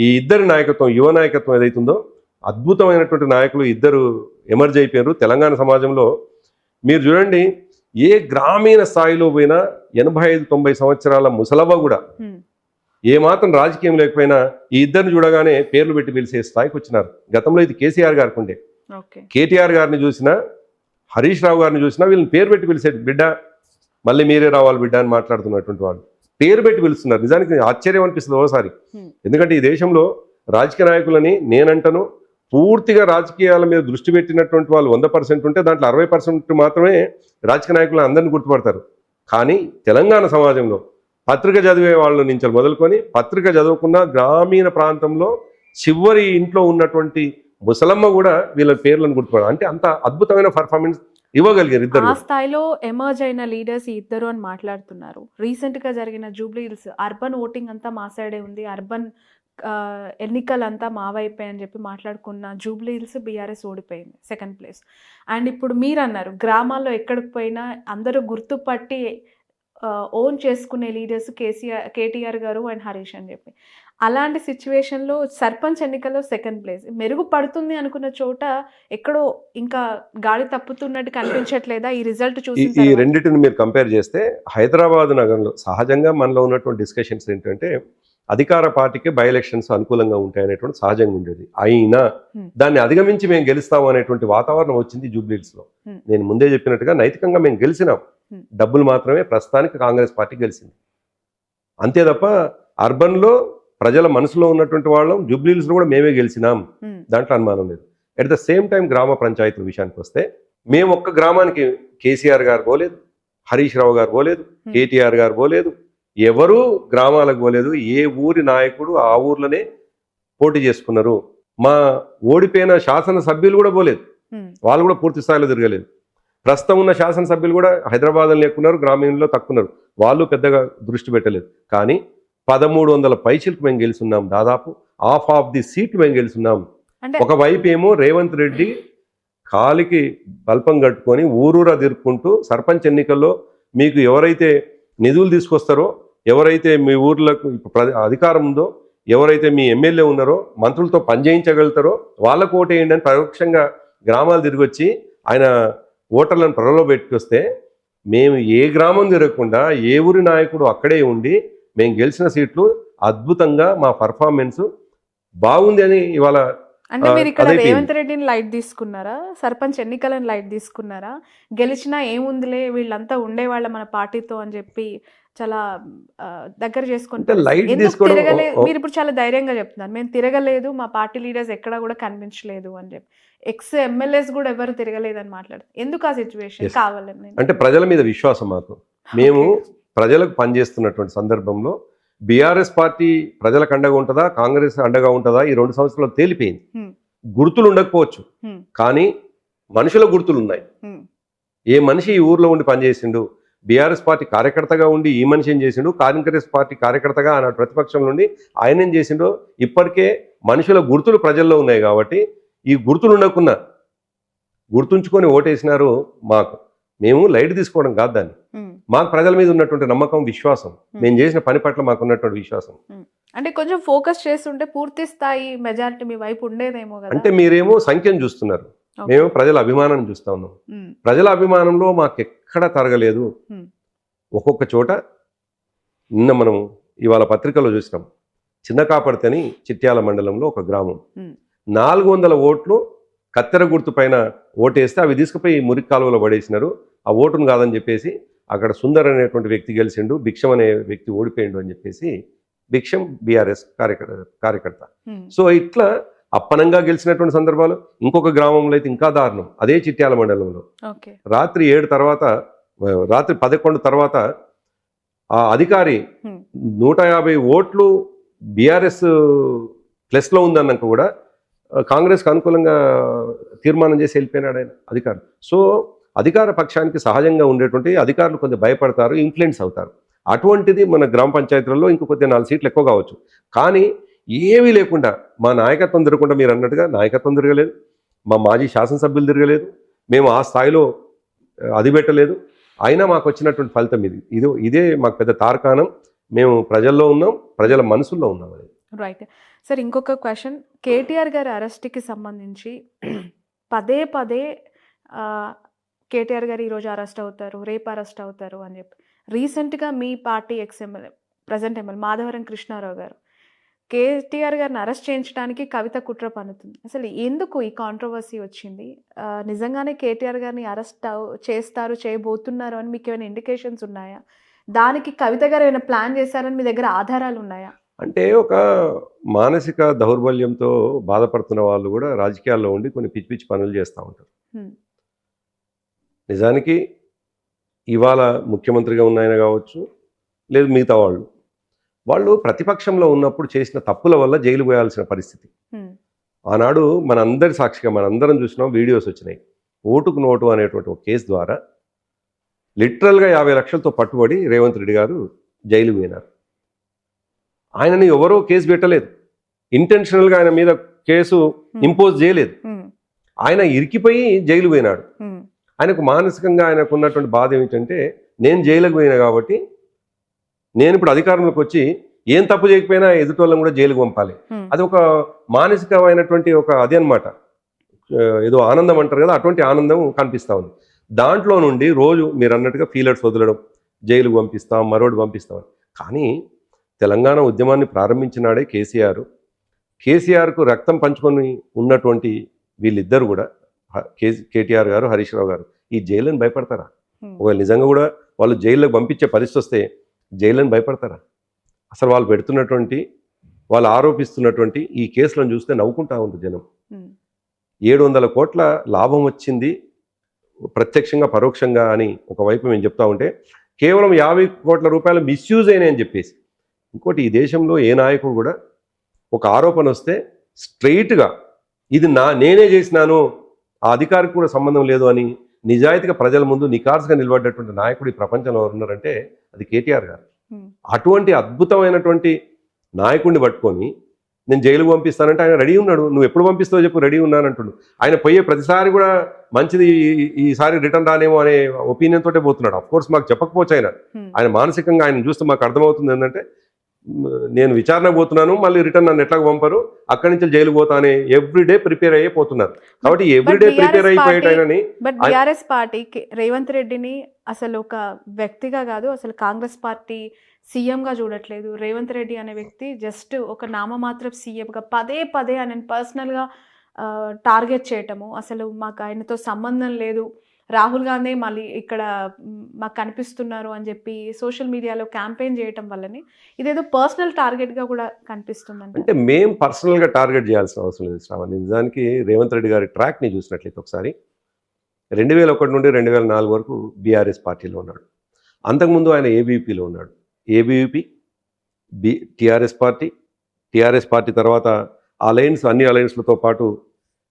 ఈ ఇద్దరి నాయకత్వం, యువ నాయకత్వం ఏదైతుందో అద్భుతమైనటువంటి నాయకులు ఇద్దరు ఎమర్జ్ అయిపోయారు తెలంగాణ సమాజంలో. మీరు చూడండి, ఏ గ్రామీణ స్థాయిలో పోయినా 85-90 సంవత్సరాల ముసలవ్వ కూడా ఏమాత్రం రాజకీయం లేకపోయినా ఈ ఇద్దరిని చూడగానే పేర్లు పెట్టి పిలిచే స్థాయికి వచ్చినారు. గతంలో ఇది కేసీఆర్ గారికి ఉండే. కేటీఆర్ గారిని చూసినా, హరీష్ రావు గారిని చూసినా వీళ్ళని పేరు పెట్టి పిలిచేది. బిడ్డ మళ్ళీ మీరే రావాలి బిడ్డ అని మాట్లాడుతున్నటువంటి వాళ్ళు పేరు పెట్టి పిలుస్తున్నారు. నిజానికి ఆశ్చర్యం అనిపిస్తుంది ఓసారి. ఎందుకంటే ఈ దేశంలో రాజకీయ నాయకులని నేనంటాను పూర్తిగా రాజకీయాల మీద దృష్టి పెట్టినటువంటి వాళ్ళు 100% ఉంటే దాంట్లో 60% మాత్రమే రాజకీయ నాయకులను అందరినీ గుర్తుపడతారు. కానీ తెలంగాణ సమాజంలో పత్రిక చదివే వాళ్ళ నుంచి మొదలుకొని పత్రిక చదవకుండా గ్రామీణ ప్రాంతంలో చివరి ఇంట్లో ఉన్నటువంటి ముసలమ్మ కూడా వీళ్ళ పేర్లను గుర్తుపడాలి. అంటే అంత అద్భుతమైన పర్ఫార్మెన్స్ ఇవ్వగలిగారు ఇద్దరు. ఆ స్థాయిలో ఎమర్జ్ అయిన లీడర్స్ ఇద్దరు అని మాట్లాడుతున్నారు. రీసెంట్ గా జరిగిన జూబ్లీ హిల్స్ అర్బన్ ఓటింగ్ అంతా మా సైడే ఉంది, అర్బన్ ఎన్నికలంతా మా వైపే అని చెప్పి మాట్లాడుకున్న జూబ్లీ హిల్స్ బీఆర్ఎస్ ఓడిపోయింది, 2nd ప్లేస్. అండ్ ఇప్పుడు మీరు అన్నారు గ్రామాల్లో ఎక్కడికి పోయినా అందరూ గుర్తుపట్టి ఓన్ చేసుకునే లీడర్స్ కేటీఆర్ గారు అండ్ హరీష్ అని చెప్పి. అలాంటి సిచ్యువేషన్లో సర్పంచ్ ఎన్నికల్లో 2nd ప్లేస్ మెరుగుపడుతుంది అనుకున్న చోట ఎక్కడో ఇంకా గాడి తప్పుతున్నట్టు కనిపించట్లేదా ఈ రిజల్ట్ చూసి? ఈ రెండింటిని మీరు కంపేర్ చేస్తే హైదరాబాద్ నగరంలో సహజంగా మనలో ఉన్నటువంటి డిస్కషన్స్ ఏంటంటే అధికార పార్టీకి బై ఎలక్షన్స్ అనుకూలంగా ఉంటాయి అనేటువంటి సహజంగా ఉండేది. అయినా దాన్ని అధిగమించి మేము గెలుస్తాము అనేటువంటి వాతావరణం వచ్చింది జూబ్లీహిల్స్లో. నేను ముందే చెప్పినట్టుగా నైతికంగా మేము గెలిచినాం, డబ్బులు మాత్రమే ప్రస్తుతానికి కాంగ్రెస్ పార్టీ గెలిచింది అంతే తప్ప అర్బన్లో ప్రజల మనసులో ఉన్నటువంటి వాళ్ళం జూబ్లీహిల్స్లో కూడా మేమే గెలిచినాం, దాంట్లో అనుమానం లేదు. అట్ ద సేమ్ టైం గ్రామ పంచాయతీల విషయానికి వస్తే మేము ఒక్క గ్రామానికి కేసీఆర్ గారు పోలేదు, హరీష్ రావు గారు పోలేదు, కేటీఆర్ గారు పోలేదు, ఎవరూ గ్రామాలకు పోలేదు. ఏ ఊరి నాయకుడు ఆ ఊర్లోనే పోటీ చేసుకున్నారు. మా ఓడిపోయిన శాసనసభ్యులు కూడా పోలేదు, వాళ్ళు కూడా పూర్తి స్థాయిలో తిరగలేదు. ప్రస్తుతం ఉన్న శాసనసభ్యులు కూడా హైదరాబాద్లో ఎక్కున్నారు, గ్రామీణంలో తక్కున్నారు. వాళ్ళు పెద్దగా దృష్టి పెట్టలేదు. కానీ 1300 పైచిలకు మేము గెలుచున్నాం. దాదాపు హాఫ్ ఆఫ్ ది సీట్లు మేము గెలుచున్నాం. అంటే ఒకవైపు ఏమో రేవంత్ రెడ్డి కాలికి బల్పం కట్టుకొని ఊరూరా తిరుక్కుంటూ సర్పంచ్ ఎన్నికల్లో మీకు ఎవరైతే నిధులు తీసుకొస్తారో, ఎవరైతే మీ ఊర్లకు అధికారం ఉందో, ఎవరైతే మీ ఎమ్మెల్యే ఉన్నారో, మంత్రులతో పనిచేయించగలుగుతారో వాళ్ళకు ఓటేయండి అని పరోక్షంగా గ్రామాలు తిరిగి వచ్చి ఆయన ఓటర్లను ప్రజల్లో పెట్టుకొస్తే, మేము ఏ గ్రామం తిరగకుండా ఏ ఊరి నాయకుడు అక్కడే ఉండి మేము గెలిచిన సీట్లు అద్భుతంగా మా పర్ఫార్మెన్స్ బాగుంది అని ఇవాళ. అంటే మీరు ఇక్కడ రేవంత్ రెడ్డిని లైట్ తీసుకున్నారా? సర్పంచ్ ఎన్నికలను లైట్ తీసుకున్నారా? గెలిచినా ఏముందిలే వీళ్ళంతా ఉండేవాళ్ళ మన పార్టీతో అని చెప్పి చాలా దగ్గర చేసుకుంటారు. మీరు ఇప్పుడు చాలా ధైర్యంగా చెప్తున్నారు, మేము తిరగలేదు, మా పార్టీ లీడర్స్ ఎక్కడా కూడా కనిపించలేదు అని చెప్పి. ఎక్స్ ఎమ్మెల్యేస్ కూడా ఎవరు తిరగలేదని మాట్లాడు. ఎందుకు ఆ సిచ్యువేషన్ కావాలి? అంటే ప్రజల మీద విశ్వాసం మాకు. మేము ప్రజలకు పనిచేస్తున్నటువంటి సందర్భంలో బీఆర్ఎస్ పార్టీ ప్రజలకు అండగా ఉంటుందా, కాంగ్రెస్ అండగా ఉంటుందా, ఈ 2 సంవత్సరాలు తేలిపోయింది. గుర్తులు ఉండకపోవచ్చు, కానీ మనుషుల గుర్తులు ఉన్నాయి. ఏ మనిషి ఈ ఊర్లో ఉండి పనిచేసిండు, బీఆర్ఎస్ పార్టీ కార్యకర్తగా ఉండి ఈ మనిషి ఏం చేసిండు, కాంగ్రెస్ పార్టీ కార్యకర్తగా ఆయన ప్రతిపక్షం నుండి ఆయన ఏం చేసిండో ఇప్పటికే మనుషుల గుర్తులు ప్రజల్లో ఉన్నాయి. కాబట్టి ఈ గుర్తులు ఉండకున్నా గుర్తుంచుకొని ఓటేసినారు. మాకు మేము లైట్ తీసుకోవడం కాదు దాన్ని. మాకు ప్రజల మీద ఉన్నటువంటి నమ్మకం, విశ్వాసం, మేము చేసిన పని పట్ల మాకు ఉన్నటువంటి విశ్వాసం. అంటే కొంచెం ఫోకస్ చేస్తుంటే పూర్తి స్థాయి మెజారిటీ మీ వైపు ఉండేదేమో కదా. అంటే మీరేమో సంఖ్యను చూస్తున్నారు, మేము ప్రజల అభిమానాన్ని చూస్తా ఉన్నాం. ప్రజల అభిమానంలో మాకు ఎక్కడ తరగలేదు. ఒక్కొక్క చోట నిన్న మనం ఇవాళ పత్రికలో చూసినాం, చిన్నకాపర్తి అని చిట్యాల మండలంలో ఒక గ్రామం, 400 ఓట్లు కత్తెర గుర్తు పైన ఓటేస్తే అవి తీసుకుపోయి మురికి కాలువలో పడేసినారు. ఆ ఓటును కాదని చెప్పేసి అక్కడ సుందర్ అనేటువంటి వ్యక్తి గెలిచిండు, భిక్షం అనే వ్యక్తి ఓడిపోయిండు అని చెప్పేసి, భిక్షం బీఆర్ఎస్ కార్యకర్త. సో ఇట్లా అప్పనంగా గెలిచినటువంటి సందర్భాలు. ఇంకొక గ్రామంలో అయితే ఇంకా దారుణం, అదే చిట్యాల మండలంలో రాత్రి 11 తర్వాత ఆ అధికారి 150 ఓట్లు బీఆర్ఎస్ ప్లస్లో ఉందన్నాక కూడా కాంగ్రెస్కి అనుకూలంగా తీర్మానం చేసి వెళ్ళిపోయినాడు ఆయన అధికారి. సో అధికార పక్షానికి సహజంగా ఉండేటువంటి అధికారులు కొంచెం భయపడతారు, ఇన్ఫ్లుయెన్స్ అవుతారు. అటువంటిది మన గ్రామ పంచాయతీలలో ఇంకో కొద్దిగా 4 సీట్లు ఎక్కువ కావచ్చు. కానీ ఏమీ లేకుండా మా నాయకత్వం తిరగకుండా, మీరు అన్నట్టుగా నాయకత్వం తిరగలేదు, మా మాజీ శాసనసభ్యులు తిరగలేదు, మేము ఆ స్థాయిలో అది పెట్టలేదు. అయినా మాకు వచ్చినటువంటి ఫలితం ఇదే మాకు పెద్ద తార్కాణం. మేము ప్రజల్లో ఉన్నాం, ప్రజల మనసుల్లో ఉన్నాం. రైట్ సార్, ఇంకొక క్వశ్చన్. కేటీఆర్ గారి అరెస్ట్కి సంబంధించి పదే కేటీఆర్ గారు ఈరోజు అరెస్ట్ అవుతారు, రేపు అరెస్ట్ అవుతారు అని చెప్పి రీసెంట్గా మీ party MLA present MLA Madhavaram Krishnarao గారు కేటీఆర్ గారిని అరెస్ట్ చేయించడానికి కవిత కుట్ర పన్నుతుంది. అసలు ఎందుకు ఈ కాంట్రవర్సీ వచ్చింది? నిజంగానే కేటీఆర్ గారిని అరెస్ట్ చేయబోతున్నారు అని మీకు ఏమైనా ఇండికేషన్స్ ఉన్నాయా? దానికి కవిత గారు ఏమైనా ప్లాన్ చేశారని మీ దగ్గర ఆధారాలు ఉన్నాయా? అంటే ఒక మానసిక దౌర్బల్యంతో బాధపడుతున్న వాళ్ళు కూడా రాజకీయాల్లో ఉండి కొన్ని పిచ్చి పిచ్చి పనులు చేస్తూ ఉంటారు. నిజానికి ఇవాళ ముఖ్యమంత్రిగా ఉన్నాయన కావచ్చు, లేదు మిగతా వాళ్ళు ప్రతిపక్షంలో ఉన్నప్పుడు చేసిన తప్పుల వల్ల జైలు పోయాల్సిన పరిస్థితి. ఆనాడు మనందరి సాక్షిగా మనందరం చూసినాం, వీడియోస్ వచ్చినాయి. ఓటుకు నోటు అనేటువంటి ఒక కేసు ద్వారా లిటరల్గా 50 లక్షలతో పట్టుబడి రేవంత్ రెడ్డి గారు జైలు పోయినారు. ఆయనని ఎవరో కేసు పెట్టలేదు, ఇంటెన్షనల్గా ఆయన మీద కేసు ఇంపోజ్ చేయలేదు. ఆయన ఇరికిపోయి జైలు పోయినాడు. ఆయనకు మానసికంగా ఆయనకు ఉన్నటువంటి బాధ ఏమిటంటే, నేను జైలుకు పోయినా కాబట్టి నేను ఇప్పుడు అధికారంలోకి వచ్చి ఏం తప్పు చేయకపోయినా ఎదుటోళ్ళని కూడా జైలుకు పంపాలి. అది ఒక మానసికమైనటువంటి ఒక అది అనమాట, ఏదో ఆనందం అంటారు కదా, అటువంటి ఆనందం కనిపిస్తూ ఉంది. దాంట్లో నుండి రోజు మీరు అన్నట్టుగా ఫీలర్స్ వదలడం, జైలుకు పంపిస్తాం, మరోడు పంపిస్తాం. కానీ తెలంగాణ ఉద్యమాన్ని ప్రారంభించినాడే కేసీఆర్కు రక్తం పంచుకొని ఉన్నటువంటి వీళ్ళిద్దరు కూడా, కేటీఆర్ గారు, హరీష్ రావు గారు, ఈ జైలుని భయపడతారా? ఒకవేళ నిజంగా కూడా వాళ్ళు జైల్లోకి పంపించే పరిస్థితి వస్తే జైలుని భయపడతారా? అసలు వాళ్ళు ఆరోపిస్తున్నటువంటి ఈ కేసులను చూస్తే నవ్వుకుంటా ఉంది జనం. 700 కోట్ల లాభం వచ్చింది ప్రత్యక్షంగా పరోక్షంగా అని ఒకవైపు మేము చెప్తా ఉంటే, కేవలం 50 కోట్ల రూపాయలు మిస్యూజ్ అయినాయని చెప్పేసి. ఇంకోటి, ఈ దేశంలో ఏ నాయకుడు కూడా ఒక ఆరోపణ వస్తే స్ట్రైట్గా ఇది నేనే చేసినాను, ఆ అధికారికి కూడా సంబంధం లేదు అని నిజాయితీగా ప్రజల ముందు నికార్స్గా నిలబడ్డటువంటి నాయకుడు ఈ ప్రపంచంలో ఎవరు ఉన్నారంటే అది కేటీఆర్ గారు. అటువంటి అద్భుతమైనటువంటి నాయకుడిని పట్టుకొని నేను జైలుకు పంపిస్తానంటే ఆయన రెడీ ఉన్నాడు. నువ్వు ఎప్పుడు పంపిస్తావో చెప్పు, రెడీ ఉన్నానంటుడు. ఆయన పోయే ప్రతిసారి కూడా మంచిది ఈసారి రిటర్న్ రానేమో అనే ఒపీనియన్ తోటే పోతున్నాడు. అఫ్ కోర్స్ మాకు చెప్పకపోవచ్చు ఆయన మానసికంగా ఆయన చూస్తే మాకు అర్థమవుతుంది ఏంటంటే నేను విచారణ పోతున్నాను, మళ్ళీ రిటర్న్ నన్ను ఎట్లా పంపరు, అక్కడి నుంచి జైలు పోతానే ఎవ్రీడే ప్రిపేర్ అయ్యే పోతున్నారు. కాబట్టి ఎవ్రీడే ప్రిపేర్ అయిపోయాడని. బట్ బీఆర్ఎస్ పార్టీ రేవంత్ రెడ్డిని అసలు ఒక వ్యక్తిగా కాదు, అసలు కాంగ్రెస్ పార్టీ సీఎంగా చూడట్లేదు. రేవంత్ రెడ్డి అనే వ్యక్తి జస్ట్ ఒక నామమాత్రపు సీఎంగా పదే పదే ఆయన పర్సనల్గా టార్గెట్ చేయటము, అసలు మాకు ఆయనతో సంబంధం లేదు, రాహుల్ గాంధీ మళ్ళీ ఇక్కడ మాకు కనిపిస్తున్నారు అని చెప్పి సోషల్ మీడియాలో క్యాంపెయిన్ చేయటం వల్లనే ఇదేదో పర్సనల్ టార్గెట్గా కూడా కనిపిస్తుందండి. అంటే మేము పర్సనల్గా టార్గెట్ చేయాల్సిన అవసరం లేదు శ్రావణి. నిజానికి రేవంత్ రెడ్డి గారి ట్రాక్ని చూసినట్లయితే ఒకసారి 2001 నుండి 2004 వరకు బీఆర్ఎస్ పార్టీలో ఉన్నాడు. అంతకుముందు ఆయన ఏబీవీపీలో ఉన్నాడు. ఏబీవీపీ, టీఆర్ఎస్ పార్టీ తర్వాత అన్ని అలయన్స్లతో పాటు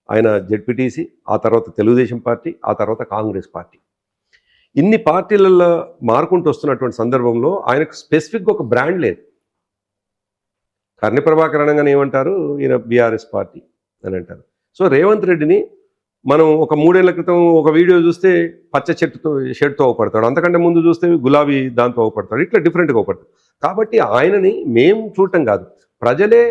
ఆయన జెడ్పీటీసీ, ఆ తర్వాత తెలుగుదేశం పార్టీ, ఆ తర్వాత కాంగ్రెస్ పార్టీ. ఇన్ని పార్టీలలో మారుకుంటూ వస్తున్నటువంటి సందర్భంలో ఆయనకు స్పెసిఫిక్గా ఒక బ్రాండ్ లేదు. కర్ణి ప్రభాకర్ అనగానే ఏమంటారు, ఈయన బీఆర్ఎస్ పార్టీ అని అంటారు. సో రేవంత్ రెడ్డిని మనం ఒక 3 ఏళ్ల క్రితం ఒక వీడియో చూస్తే పచ్చ షర్ట్తో అవపడతాడు, అంతకంటే ముందు చూస్తే గులాబీ దాంతో అవపడతాడు, ఇట్లా డిఫరెంట్గా అవపడతాడు. కాబట్టి ఆయనని మేము చూడటం కాదు, ప్రజలే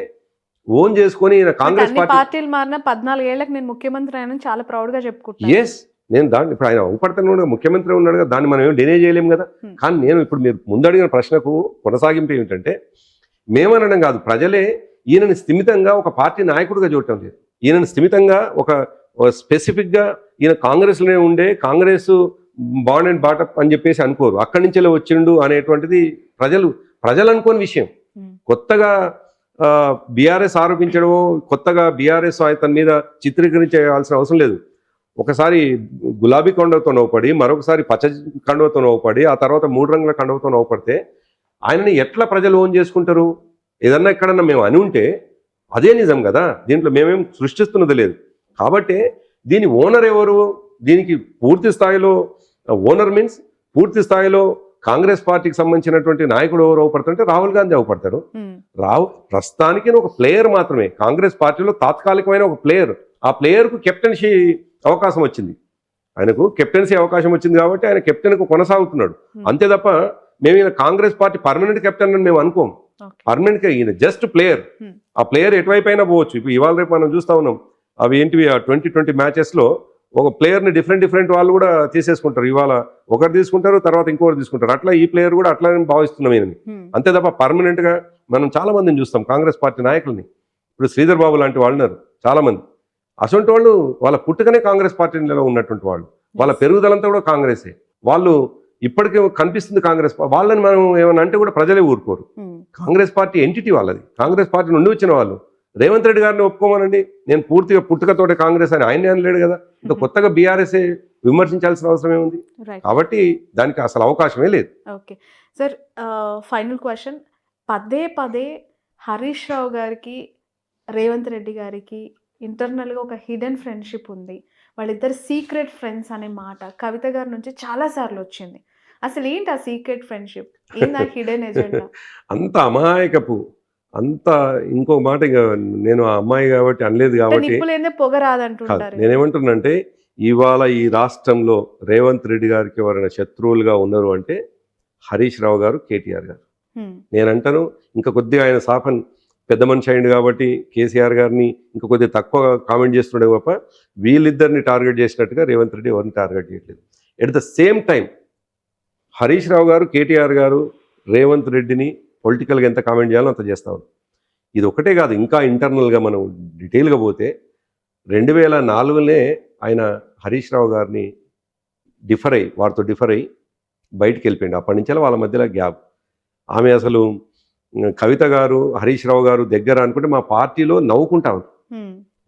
ఓన్ చేసుకొని కాంగ్రెస్ పార్టీలు మారిన 14 ఏళ్లకు నేను ముఖ్యమంత్రి అయినా చాలా ప్రౌడ్ గా చెప్పుకుంటాను. ఎస్, నేను దాన్ని ఇప్పుడు ఆయన అవపడతాను, ముఖ్యమంత్రి ఉన్నాడు కదా, దాన్ని మనం ఏం డినే చేయలేము కదా. కానీ నేను ఇప్పుడు మీరు ముందు అడిగిన ప్రశ్నకు కొనసాగింపు ఏమిటంటే, మేమనడం కాదు, ప్రజలే ఈయనని స్థిమితంగా ఒక పార్టీ నాయకుడిగా చూడటం లేదు. ఈయనని స్థిమితంగా ఒక స్పెసిఫిక్గా ఈయన కాంగ్రెస్లోనే ఉండే కాంగ్రెస్ బాండ్ అండ్ బాటప్ అని చెప్పేసి అనుకోరు, అక్కడి నుంచే వచ్చిండు అనేటువంటిది ప్రజలు అనుకోని విషయం. కొత్తగా బీఆర్ఎస్ ఆరోపించడమో, కొత్తగా బీఆర్ఎస్ తన మీద చిత్రీకరించాల్సిన అవసరం లేదు. ఒకసారి గులాబీ కండువతో నవ్వుపడి, మరొకసారి పచ్చ కండువతో నవ్వుపడి, ఆ తర్వాత 3 రంగుల కండువతో నవ్వుపడితే ఆయనని ఎట్లా ప్రజలు ఓన్ చేసుకుంటారు? ఏదన్నా ఎక్కడన్నా మేము అని ఉంటే అదే నిజం కదా, దీంట్లో మేమేం సృష్టిస్తున్నది లేదు. కాబట్టి దీని ఓనర్ ఎవరు? దీనికి పూర్తి స్థాయిలో ఓనర్ మీన్స్ పూర్తి స్థాయిలో కాంగ్రెస్ పార్టీకి సంబంధించినటువంటి నాయకుడు ఎవరు అవపడతారంటే రాహుల్ గాంధీ అవపడతారు. ప్రస్తుతానికి ఒక ప్లేయర్ మాత్రమే, కాంగ్రెస్ పార్టీలో తాత్కాలికమైన ఒక ప్లేయర్. ఆ ప్లేయర్కు కెప్టెన్సీ అవకాశం వచ్చింది, ఆయనకు కెప్టెన్సీ అవకాశం వచ్చింది కాబట్టి ఆయన కెప్టెన్కు కొనసాగుతున్నాడు. అంతే తప్ప మేము ఈయన కాంగ్రెస్ పార్టీ పర్మనెంట్ కెప్టెన్ అని మేము అనుకోం. పర్మనెంట్గా ఈయన జస్ట్ ప్లేయర్. ఆ ప్లేయర్ ఎటువైపు అయినా పోవచ్చు. ఇప్పుడు ఇవాళ రేపు మనం చూస్తా ఉన్నాం, అవి ఏంటివి, ఆ 2020 మ్యాచెస్లో ఒక ప్లేయర్ని డిఫరెంట్ వాళ్ళు కూడా తీసేసుకుంటారు. ఇవాళ ఒకరు తీసుకుంటారు, తర్వాత ఇంకొకరు తీసుకుంటారు. అట్లా ఈ ప్లేయర్ కూడా అట్లానే భావిస్తున్నాం ఈయనని. అంతే తప్ప పర్మనెంట్గా మనం చాలా మందిని చూస్తాం కాంగ్రెస్ పార్టీ నాయకుల్ని. ఇప్పుడు శ్రీధర్ బాబు లాంటి వాళ్ళు ఉన్నారు చాలా మంది. అసలు వాళ్ళు వాళ్ళ పుట్టుకనే కాంగ్రెస్ పార్టీలో ఉన్నటువంటి వాళ్ళు, వాళ్ళ పెరుగుదలంతా కూడా కాంగ్రెసే. వాళ్ళు ఇప్పటికే కనిపిస్తుంది కాంగ్రెస్. వాళ్ళని మనం ఏమన్నా అంటే కూడా ప్రజలే ఊరుకోరు. కాంగ్రెస్ పార్టీ ఎంటిటీ వాళ్ళది, కాంగ్రెస్ పార్టీ నుండి వచ్చిన వాళ్ళు. రేవంత్ రెడ్డి గారిని ఒప్పుకోమనండి, నేను పూర్తిగా పుట్టుకతోటే కాంగ్రెస్ అని ఆయన అనలేడు కదా. ఇంకా కొత్తగా బీఆర్ఎస్ విమర్శించాల్సిన అవసరం ఏముంది? కాబట్టి దానికి అసలు అవకాశమే లేదు. Okay sir, final question. పదే హరీష్ రావు గారికి రేవంత్ రెడ్డి గారికి ఇంటర్నల్గా ఒక హిడెన్ ఫ్రెండ్షిప్ ఉంది, వాళ్ళిద్దరు సీక్రెట్ ఫ్రెండ్స్ అనే మాట కవిత గారి నుంచి చాలా సార్లు వచ్చింది. అసలు ఏంటి ఆ సీక్రెట్ ఫ్రెండ్షిప్? ఏంటి ఆ హిడెన్ ఎజెండా? అంత అమాయకపు, అంత ఇంకో మాట, నేను ఆ అమ్మాయి కాబట్టి అనలేదు కాబట్టి పొగరాదంటుంటారు. నేనేమంటున్నానంటే, ఇవాళ ఈ రాష్ట్రంలో రేవంత్ రెడ్డి గారికి ఎవరైనా శత్రువులుగా ఉన్నారు అంటే హరీష్ రావు గారు, కేటీఆర్ గారు. నేనంటాను, ఇంకా కొద్దిగా ఆయన సాఫన్ పెద్ద మనిషి అయింది కాబట్టి కేసీఆర్ గారిని ఇంకా కొద్దిగా తక్కువ కామెంట్ చేస్తుండే తప్ప వీళ్ళిద్దరిని టార్గెట్ చేసినట్టుగా రేవంత్ రెడ్డి ఎవరిని టార్గెట్ చేయట్లేదు. At the same time Harish Rao గారు, కేటీఆర్ గారు రేవంత్ రెడ్డిని పొలిటికల్గా ఎంత కామెంట్ చేయాలో అంత చేస్తాం. ఇది ఒకటే కాదు, ఇంకా ఇంటర్నల్గా మనం డీటెయిల్గా పోతే 2004లోనే ఆయన హరీష్ రావు గారిని వారితో డిఫర్ అయ్యి బయటికి వెళ్ళిపోయింది. అప్పటి నుంచి వాళ్ళ మధ్యలో గ్యాప్. ఆమె అసలు కవిత గారు, హరీష్ రావు గారు దగ్గర అనుకుంటే మా పార్టీలో నవ్వుకుంటాం,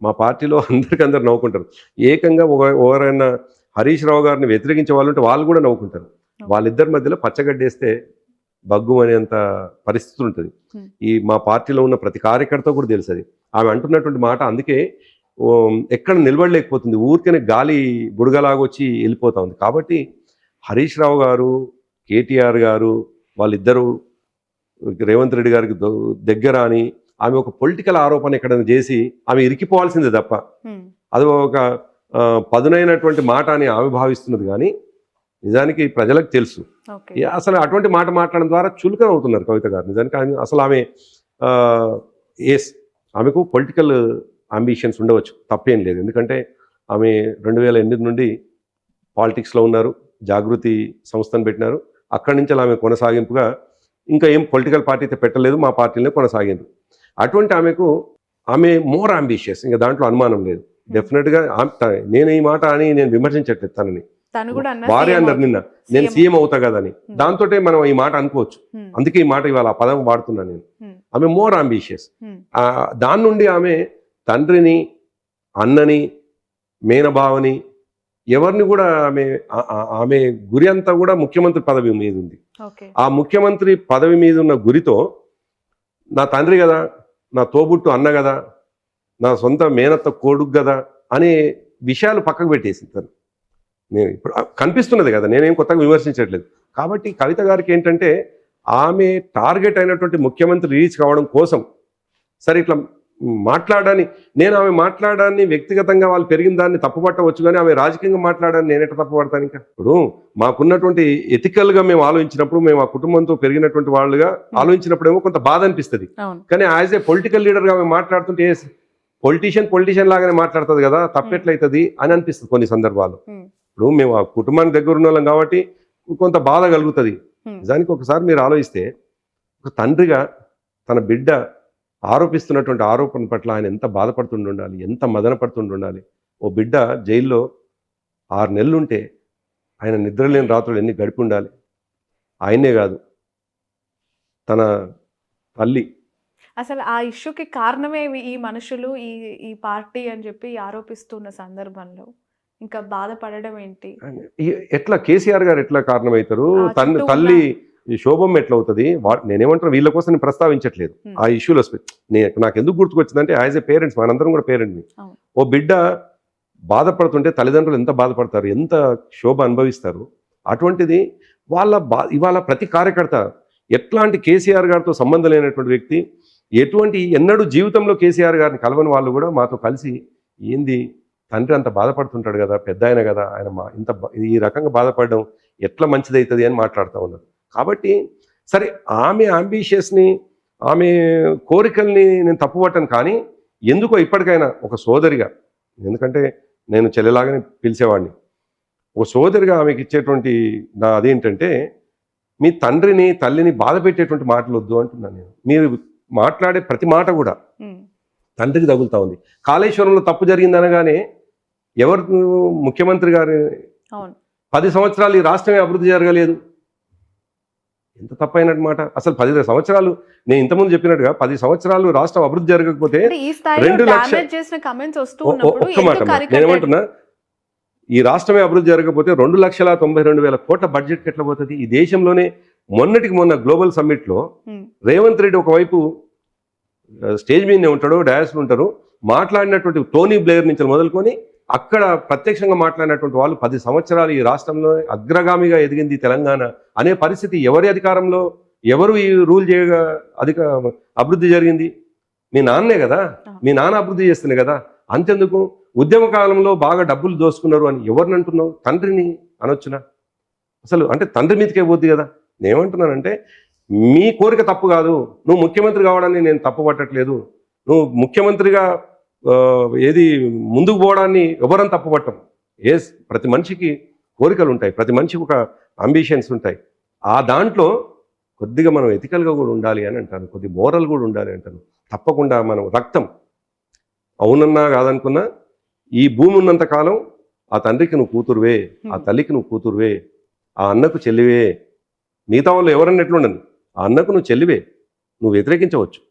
మా పార్టీలో అందరు నవ్వుకుంటారు. ఏకంగా ఎవరైనా హరీష్ రావు గారిని వ్యతిరేకించే వాళ్ళు ఉంటే వాళ్ళు కూడా నవ్వుకుంటారు. వాళ్ళిద్దరి మధ్యలో పచ్చగడ్డేస్తే బగ్గు అనేంత పరిస్థితి ఉంటుంది. ఈ మా పార్టీలో ఉన్న ప్రతి కార్యకర్త కూడా తెలుసు అది. ఆమె అంటున్నటువంటి మాట. అందుకే ఎక్కడ నిలబడలేకపోతుంది, ఊరికనే గాలి బుడగలాగా వచ్చి వెళ్ళిపోతా ఉంది. కాబట్టి హరీష్ రావు గారు, కేటీఆర్ గారు వాళ్ళిద్దరూ రేవంత్ రెడ్డి గారికి దగ్గర అని ఆమె ఒక పొలిటికల్ ఆరోపణ ఎక్కడైనా చేసి ఆమె ఇరికిపోవాల్సిందే తప్ప అది ఒక పదునైనటువంటి మాట అని ఆమె భావిస్తున్నది. కానీ నిజానికి ప్రజలకు తెలుసు అసలు అటువంటి మాట మాట్లాడడం ద్వారా చులకన అవుతున్నారు కవిత గారు. నిజానికి అసలు ఆమె ఆమెకు పొలిటికల్ అంబిషన్స్ ఉండవచ్చు, తప్పేం లేదు. ఎందుకంటే ఆమె 2008 నుండి పాలిటిక్స్లో ఉన్నారు, జాగృతి సంస్థను పెట్టినారు. అక్కడి నుంచి ఆమె కొనసాగింపుగా ఇంకా ఏం పొలిటికల్ పార్టీ అయితే పెట్టలేదు, మా పార్టీలనే కొనసాగింది. అటువంటి ఆమె మోర్ అంబిషియస్, ఇంకా దాంట్లో అనుమానం లేదు. డెఫినెట్గా నేను ఈ మాట అని నేను విమర్శించట్లేదు తనని, భార్య అన్నారు నిన్న నేను సీఎం అవుతా కదా అని, దాంతో మనం ఈ మాట అనుకోవచ్చు. అందుకే ఈ మాట ఇవాళ ఆ పదం వాడుతున్నాను నేను. ఆమె మోర్ అంబిషియస్. దాని నుండి ఆమె తండ్రిని, అన్నని, మేనబావని ఎవరిని కూడా ఆమె గురి అంతా కూడా ముఖ్యమంత్రి పదవి మీద ఉంది. ఆ ముఖ్యమంత్రి పదవి మీద ఉన్న గురితో నా తండ్రి కదా, నా తోబుట్టు అన్న కదా, నా సొంత మేనత్త కొడుకు కదా అనే విషయాలు పక్కకు పెట్టేసి తను. నేను ఇప్పుడు కనిపిస్తున్నది కదా, నేనేం కొత్తగా విమర్శించట్లేదు. కాబట్టి కవిత గారికి ఏంటంటే ఆమె టార్గెట్ అయినటువంటి ముఖ్యమంత్రి రీచ్ కావడం కోసం సరే ఇట్లా మాట్లాడాన్ని, నేను ఆమె మాట్లాడాన్ని వ్యక్తిగతంగా వాళ్ళు పెరిగిన దాన్ని తప్పుపట్టవచ్చు, కానీ ఆమె రాజకీయంగా మాట్లాడాన్ని నేనెట్లా తప్పుపడతాను? ఇంకా ఇప్పుడు మాకున్నటువంటి ఎథికల్గా మేము ఆలోచించినప్పుడు, మేము ఆ కుటుంబంతో పెరిగినటువంటి వాళ్ళుగా ఆలోచించినప్పుడేమో కొంత బాధ అనిపిస్తుంది. కానీ యాజ్ ఏ పొలిటికల్ లీడర్గా ఆమె మాట్లాడుతుంటే పొలిటీషియన్ లాగానే మాట్లాడుతుంది కదా, తప్పెట్లయితుంది అని అనిపిస్తుంది కొన్ని సందర్భాలు. ఇప్పుడు మేము ఆ కుటుంబానికి దగ్గర ఉన్న వాళ్ళం కాబట్టి కొంత బాధ కలుగుతుంది. నిజానికి ఒకసారి మీరు ఆలోచిస్తే ఒక తండ్రిగా తన బిడ్డ ఆరోపిస్తున్నటువంటి ఆరోపణ పట్ల ఆయన ఎంత బాధపడుతుండి ఉండాలి, ఎంత మదన పడుతుండి ఉండాలి. ఓ బిడ్డ జైల్లో 6 నెలలు ఉంటే ఆయన నిద్రలేని రాత్రులు ఎన్ని గడిపి ఉండాలి. ఆయనే కాదు, తన తల్లి. అసలు ఆ ఇష్యూకి కారణమే ఈ మనుషులు, ఈ పార్టీ అని చెప్పి ఆరోపిస్తున్న సందర్భంలో ఇంకా బాధపడడం ఏంటి? ఎట్లా కేసీఆర్ గారు ఎట్లా కారణమవుతారు? తల్లి శోభం ఎట్లా అవుతుంది? నేనేమంటారు, వీళ్ళ కోసం నేను ప్రస్తావించట్లేదు ఆ ఇష్యూలో. నాకు ఎందుకు గుర్తుకొచ్చిందంటే యాజ్ ఏ పేరెంట్స్, మనందరం కూడా పేరెంట్ని. ఓ బిడ్డ బాధపడుతుంటే తల్లిదండ్రులు ఎంత బాధపడతారు, ఎంత శోభ అనుభవిస్తారు. అటువంటిది ఇవాళ ప్రతి కార్యకర్త ఎట్లాంటి కేసీఆర్ గారితో సంబంధం లేనటువంటి వ్యక్తి, ఎటువంటి ఎన్నడూ జీవితంలో కేసీఆర్ గారిని కలవని వాళ్ళు కూడా మాతో కలిసి ఏంది తండ్రి అంత బాధపడుతుంటాడు కదా, పెద్ద ఆయన కదా, ఆయన ఇంత ఈ రకంగా బాధపడడం ఎట్లా మంచిదవుతుంది అని మాట్లాడుతూ ఉన్నారు. కాబట్టి సరే ఆమె అంబిషియస్ని, ఆమె కోరికల్ని నేను తప్పుపట్టను. కానీ ఎందుకో ఇప్పటికైనా ఒక సోదరిగా, ఎందుకంటే నేను చెల్లెలాగానే పిలిచేవాడిని, ఒక సోదరిగా ఆమెకి ఇచ్చేటువంటి నా అదేంటంటే మీ తండ్రిని తల్లిని బాధ పెట్టేటువంటి మాటలు వద్దు అంటున్నాను నేను. మీరు మాట్లాడే ప్రతి మాట కూడా తండ్రికి తగులుతా ఉంది. కాళేశ్వరంలో తప్పు జరిగిందనగానే ఎవరు ముఖ్యమంత్రి గారు 10 సంవత్సరాలు ఈ రాష్ట్రమే అభివృద్ధి జరగలేదు, ఎంత తప్పైనట్టు మాట. అసలు 10 సంవత్సరాలు నేను ఇంతకుముందు చెప్పినట్టుగా 10 సంవత్సరాలు రాష్ట్రం అభివృద్ధి జరగకపోతే 2 లక్షల నేనేమంటున్నా, ఈ రాష్ట్రమే అభివృద్ధి జరగకపోతే 2,92,000 కోట్ల బడ్జెట్కి ఎట్లా పోతుంది? ఈ దేశంలోనే మొన్నటికి మొన్న గ్లోబల్ సమ్మిట్లో రేవంత్ రెడ్డి ఒకవైపు స్టేజ్ మీదనే ఉంటాడు, డయాస్లో ఉంటారు, మాట్లాడినటువంటి టోనీ బ్లేయర్ నుంచి మొదలుకొని అక్కడ ప్రత్యక్షంగా మాట్లాడినటువంటి వాళ్ళు 10 సంవత్సరాలు ఈ రాష్ట్రంలో అగ్రగామిగా ఎదిగింది తెలంగాణ అనే పరిస్థితి, ఎవరి అధికారంలో ఎవరు ఈ రూల్ చేయగా అభివృద్ధి జరిగింది? మీ నాన్నే కదా, మీ నాన్న అభివృద్ధి చేస్తుంది కదా. అంతెందుకు ఉద్యమ కాలంలో బాగా డబ్బులు దోసుకున్నారు అని ఎవరిని అంటున్నావు? తండ్రిని అనొచ్చునా? అసలు అంటే తండ్రి మీదకే పోద్ది కదా. నేనేమంటున్నానంటే మీ కోరిక తప్పు కాదు, నువ్వు ముఖ్యమంత్రి కావడాన్ని నేను తప్పు పట్టట్లేదు, నువ్వు ముఖ్యమంత్రిగా ఏది ముందుకు పోవడాన్ని ఎవరని తప్పుపట్టం. ప్రతి మనిషికి కోరికలు ఉంటాయి, ప్రతి మనిషికి ఒక అంబిషన్స్ ఉంటాయి. ఆ దాంట్లో కొద్దిగా మనం ఎథికల్గా కూడా ఉండాలి అని అంటాను, కొద్ది మోరల్ కూడా ఉండాలి అంటాను. తప్పకుండా మనం రక్తం అవునన్నా కాదనుకున్నా ఈ భూమి ఉన్నంత కాలం ఆ తండ్రికి నువ్వు కూతురువే, ఆ తల్లికి నువ్వు కూతురువే, ఆ అన్నకు చెల్లివే. మిగతా వాళ్ళు ఎవరన్నా ఎట్లుండను, ఆ అన్నకు నువ్వు చెల్లివే, నువ్వు వ్యతిరేకించవచ్చు.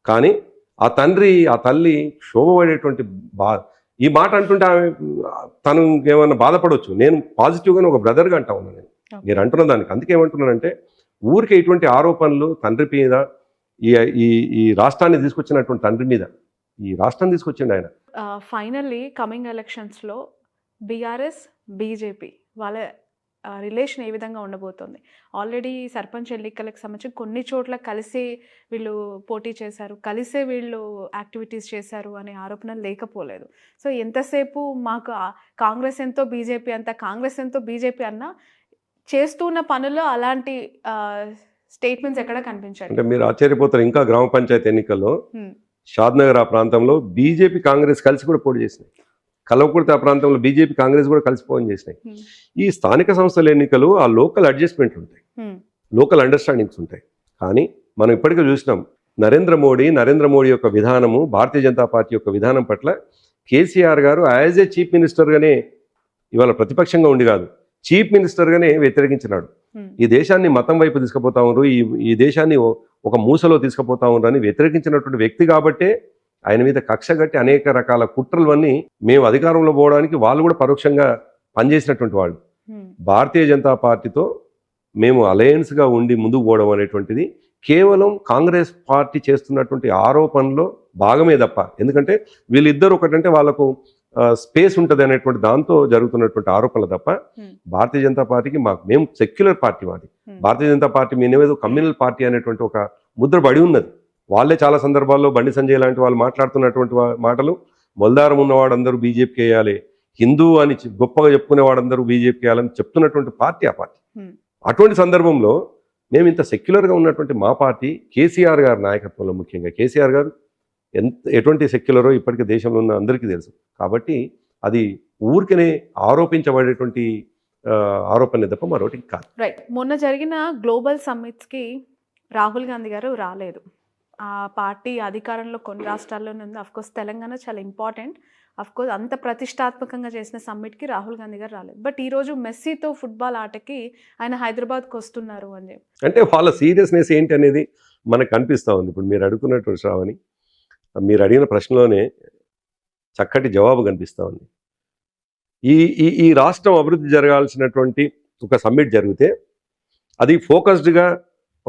కానీ ఆ తండ్రి ఆ తల్లి శోభపడేటువంటి ఈ మాట అంటుంటే తను ఏమన్నా బాధపడవచ్చు. నేను పాజిటివ్గానే ఒక బ్రదర్గా అంటా ఉన్నాను నేను మీరు అంటున్న దానికి. అందుకే ఏమంటున్నానంటే ఊరికే ఇటువంటి ఆరోపణలు తండ్రి మీద, ఈ రాష్ట్రాన్ని తీసుకొచ్చినటువంటి తండ్రి మీద ఈ రాష్ట్రం తీసుకొచ్చిండు ఆయన. ఫైనల్లీ కమింగ్ ఎలక్షన్స్లో బీఆర్ఎస్ బీజేపీ వాళ్ళ రిలేషన్ ఏ విధంగా ఉండబోతోంది? ఆల్రెడీ సర్పంచ్ ఎన్నికలకు సంబంధించి కొన్ని చోట్ల కలిసి వీళ్ళు పోటీ చేశారు, కలిసే వీళ్ళు యాక్టివిటీస్ చేశారు అనే ఆరోపణలు లేకపోలేదు. సో ఎంతసేపు మాకు కాంగ్రెస్ ఎంతో బీజేపీ అంత, కాంగ్రెస్ ఎంతో బీజేపీ అన్న చేస్తున్న పనుల్లో అలాంటి స్టేట్మెంట్స్ ఎక్కడ కనిపించాయి? అంటే మీరు ఆశ్చర్యపోతారు, ఇంకా గ్రామ పంచాయతీ ఎన్నికల్లో షాద్నగర్ ఆ ప్రాంతంలో బీజేపీ కాంగ్రెస్ కలిసి కూడా పోటీ చేసినాయి. కల్వకుర్తి ఆ ప్రాంతంలో బీజేపీ కాంగ్రెస్ కూడా కలిసి పోటీ చేసినాయి. ఈ స్థానిక సంస్థల ఎన్నికలు ఆ లోకల్ అడ్జస్ట్మెంట్లు ఉంటాయి, లోకల్ అండర్స్టాండింగ్స్ ఉంటాయి. కానీ మనం ఇప్పటికే చూసినాం, నరేంద్ర మోడీ యొక్క విధానము, భారతీయ జనతా పార్టీ యొక్క విధానం పట్ల కేసీఆర్ గారు యాజ్ ఏ చీఫ్ మినిస్టర్గానే, ఇవాళ ప్రతిపక్షంగా ఉండి కాదు, చీఫ్ మినిస్టర్గానే వ్యతిరేకించినాడు. ఈ దేశాన్ని మతం వైపు తీసుకుపోతా ఉన్నారు, ఈ దేశాన్ని ఒక మూసలో తీసుకుపోతా ఉన్నారు అని వ్యతిరేకించినటువంటి వ్యక్తి కాబట్టే ఆయన మీద కక్ష కట్టి అనేక రకాల కుట్రలన్నీ మేము అధికారంలో పోవడానికి వాళ్ళు కూడా పరోక్షంగా పనిచేసినటువంటి వాళ్ళు. భారతీయ జనతా పార్టీతో మేము అలయన్స్గా ఉండి ముందుకు పోవడం అనేటువంటిది కేవలం కాంగ్రెస్ పార్టీ చేస్తున్నటువంటి ఆరోపణలో భాగమే తప్ప, ఎందుకంటే వీళ్ళిద్దరు ఒకటంటే వాళ్ళకు స్పేస్ ఉంటుంది అనేటువంటి దాంతో జరుగుతున్నటువంటి ఆరోపణలు తప్ప భారతీయ జనతా పార్టీకి మేము సెక్యులర్ పార్టీ మాది. Bharatiya Janata party మీనేదో communal party అనేటువంటి ఒక ముద్ర పడి ఉన్నది. వాళ్ళే చాలా సందర్భాల్లో బండి సంజయ్ లాంటి వాళ్ళు మాట్లాడుతున్నటువంటి మాటలు, మొల్దారం ఉన్నవాడు అందరూ బీజేపీకి వేయాలి, హిందూ అని గొప్పగా చెప్పుకునే వాడందరూ బీజేపీకి వేయాలని చెప్తున్నటువంటి పార్టీ ఆ పార్టీ. అటువంటి సందర్భంలో మేము ఇంత సెక్యులర్గా ఉన్నటువంటి మా పార్టీ కేసీఆర్ గారి నాయకత్వంలో, ముఖ్యంగా కేసీఆర్ గారు ఎటువంటి సెక్యులరో ఇప్పటికే దేశంలో ఉన్న అందరికీ తెలుసు. కాబట్టి అది ఊరికనే ఆరోపించబడేటువంటి ఆరోపణ తప్ప మరొకటి కాదు. రైట్. మొన్న జరిగిన గ్లోబల్ సమ్మిట్స్కి రాహుల్ గాంధీ గారు రాలేదు. ఆ పార్టీ అధికారంలో కొన్ని రాష్ట్రాల్లోనే ఉంది. అఫ్కోర్స్ తెలంగాణ చాలా ఇంపార్టెంట్. అఫ్కోర్స్ అంత ప్రతిష్టాత్మకంగా చేసిన సమ్మిట్కి రాహుల్ గాంధీ గారు రాలేదు. బట్ ఈరోజు మెస్సీతో ఫుట్బాల్ ఆటకి ఆయన హైదరాబాద్కి వస్తున్నారు అని చెప్పి, అంటే వాళ్ళ సీరియస్నెస్ ఏంటి అనేది మనకు కనిపిస్తూ ఉంది. ఇప్పుడు మీరు అడుగుతున్నట్టు శ్రావణి, మీరు అడిగిన ప్రశ్నలోనే చక్కటి జవాబు కనిపిస్తూ ఉంది. ఈ రాష్ట్రం అభివృద్ధి జరగాల్సినటువంటి ఒక సమ్మిట్ జరిగితే అది ఫోకస్డ్గా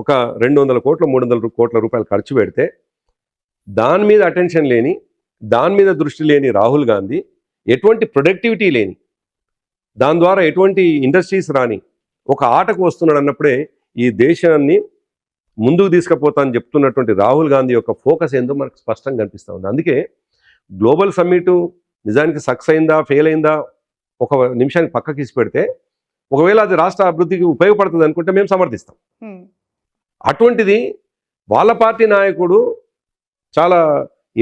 ఒక 200 కోట్ల 300 కోట్ల రూపాయలు ఖర్చు పెడితే దాని మీద అటెన్షన్ లేని, దాని మీద దృష్టి లేని రాహుల్ గాంధీ, ఎటువంటి ప్రొడక్టివిటీ లేని, దాని ద్వారా ఎటువంటి ఇండస్ట్రీస్ రాని ఒక ఆటకు వస్తున్నాడు అన్నప్పుడే ఈ దేశాన్ని ముందుకు తీసుకుపోతా అని చెప్తున్నటువంటి రాహుల్ గాంధీ యొక్క ఫోకస్ ఏందో మనకు స్పష్టంగా కనిపిస్తూ ఉంది. అందుకే గ్లోబల్ సమ్మిట్ నిజానికి సక్సెస్ అయిందా ఫెయిల్ అయిందా ఒక నిమిషానికి పక్కకి ఇసి పెడితే, ఒకవేళ అది రాష్ట్ర అభివృద్ధికి ఉపయోగపడుతుంది అనుకుంటే మేము సమర్థిస్తాం. అటువంటిది వాళ్ళ పార్టీ నాయకుడు చాలా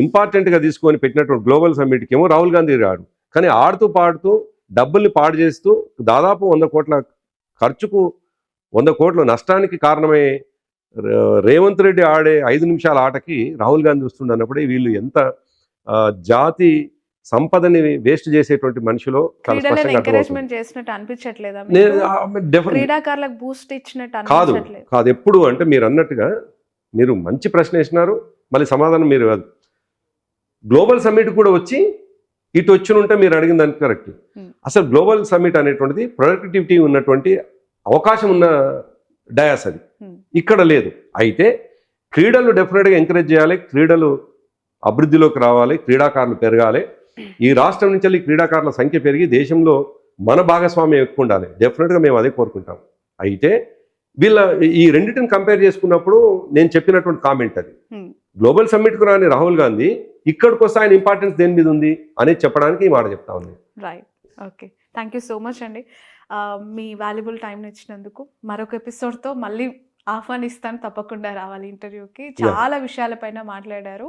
ఇంపార్టెంట్గా తీసుకొని పెట్టినటువంటి గ్లోబల్ సమ్మిట్కి ఏమో రాహుల్ గాంధీ రాడు. కానీ ఆడుతూ పాడుతూ డబ్బుల్ని పాడు చేస్తూ దాదాపు 100 కోట్ల ఖర్చుకు 100 కోట్ల నష్టానికి కారణమై రేవంత్ రెడ్డి ఆడే 5 నిమిషాల ఆటకి రాహుల్ గాంధీ వస్తుండన్నప్పుడే వీళ్ళు ఎంత జాతి సంపదని వేస్ట్ చేసేటువంటి మనుషులో ఎంకరేజ్మెంట్ చేసినట్టు అనిపించట్లేదా? క్రీడాకారులకు బూస్ట్ ఇచ్చినట్టు కాదు కాదు ఎప్పుడు అంటే మీరు అన్నట్టుగా మీరు మంచి ప్రశ్న వేసినారు, మళ్ళీ సమాధానం మీరు కాదు. గ్లోబల్ సమ్మిట్ కూడా వచ్చి ఇటు వచ్చి ఉంటే మీరు అడిగిన దానికి కరెక్ట్. అసలు గ్లోబల్ సమ్మిట్ అనేటువంటిది ప్రొడక్టివిటీ ఉన్నటువంటి అవకాశం ఉన్న డయాస్, అది ఇక్కడ లేదు. అయితే క్రీడలు డెఫినెట్గా ఎంకరేజ్ చేయాలి, క్రీడలు అభివృద్ధిలోకి రావాలి, క్రీడాకారులు పెరగాలి. ఈ రాష్ట్రం నుంచి క్రీడాకారుల సంఖ్య పెరిగి దేశంలో మన భాగస్వామ్యం ఎక్కువ ఉండాలి. డెఫినెట్గా మేము అదే కోరుకుంటాం. అయితే వీళ్ళ ఈ రెండింటిని కంపేర్ చేసుకున్నప్పుడు నేను చెప్పినటువంటి కామెంట్ అది, గ్లోబల్ సమ్మిట్కు రాని రాహుల్ గాంధీ ఇక్కడికి వస్తే ఆయన ఇంపార్టెన్స్ దేని మీద ఉంది అనేది చెప్పడానికి ఈ మాట చెప్తా ఉంది. Right, okay, thank you so much అండి. మీ వాల్యుబుల్ టైంని ఇచ్చినందుకు. మరొక ఎపిసోడ్తో మళ్ళీ ఆహ్వానిస్తాను, తప్పకుండా రావాలి ఇంటర్వ్యూకి. చాలా విషయాలపైన మాట్లాడారు.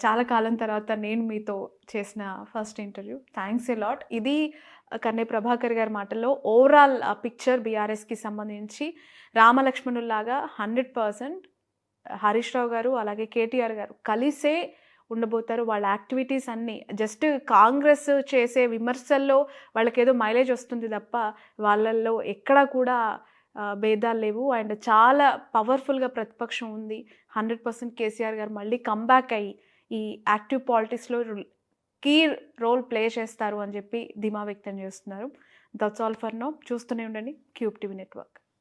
చాలా కాలం తర్వాత నేను మీతో చేసిన first interview. Thanks a lot. ఇది కన్నె ప్రభాకర్ గారి మాటల్లో ఓవరాల్ పిక్చర్ బీఆర్ఎస్కి సంబంధించి రామలక్ష్మణుల్లాగా 100% హరీష్ రావు గారు అలాగే కేటీఆర్ గారు కలిసే ఉండబోతారు. వాళ్ళ యాక్టివిటీస్ అన్నీ జస్ట్ కాంగ్రెస్ చేసే విమర్శల్లో వాళ్ళకేదో మైలేజ్ వస్తుంది తప్ప వాళ్ళల్లో ఎక్కడా కూడా భేదాలు లేవు. అండ్ చాలా పవర్ఫుల్గా ప్రతిపక్షం ఉంది. 100% కేసీఆర్ గారు మళ్ళీ కంబ్యాక్ అయ్యి ఈ యాక్టివ్ పాలిటిక్స్లో కీ రోల్ ప్లే చేస్తారు అని చెప్పి ధీమా వ్యక్తం చేస్తున్నారు. That's all for now. చూస్తూనే ఉండండి క్యూబ్ టీవీ నెట్వర్క్.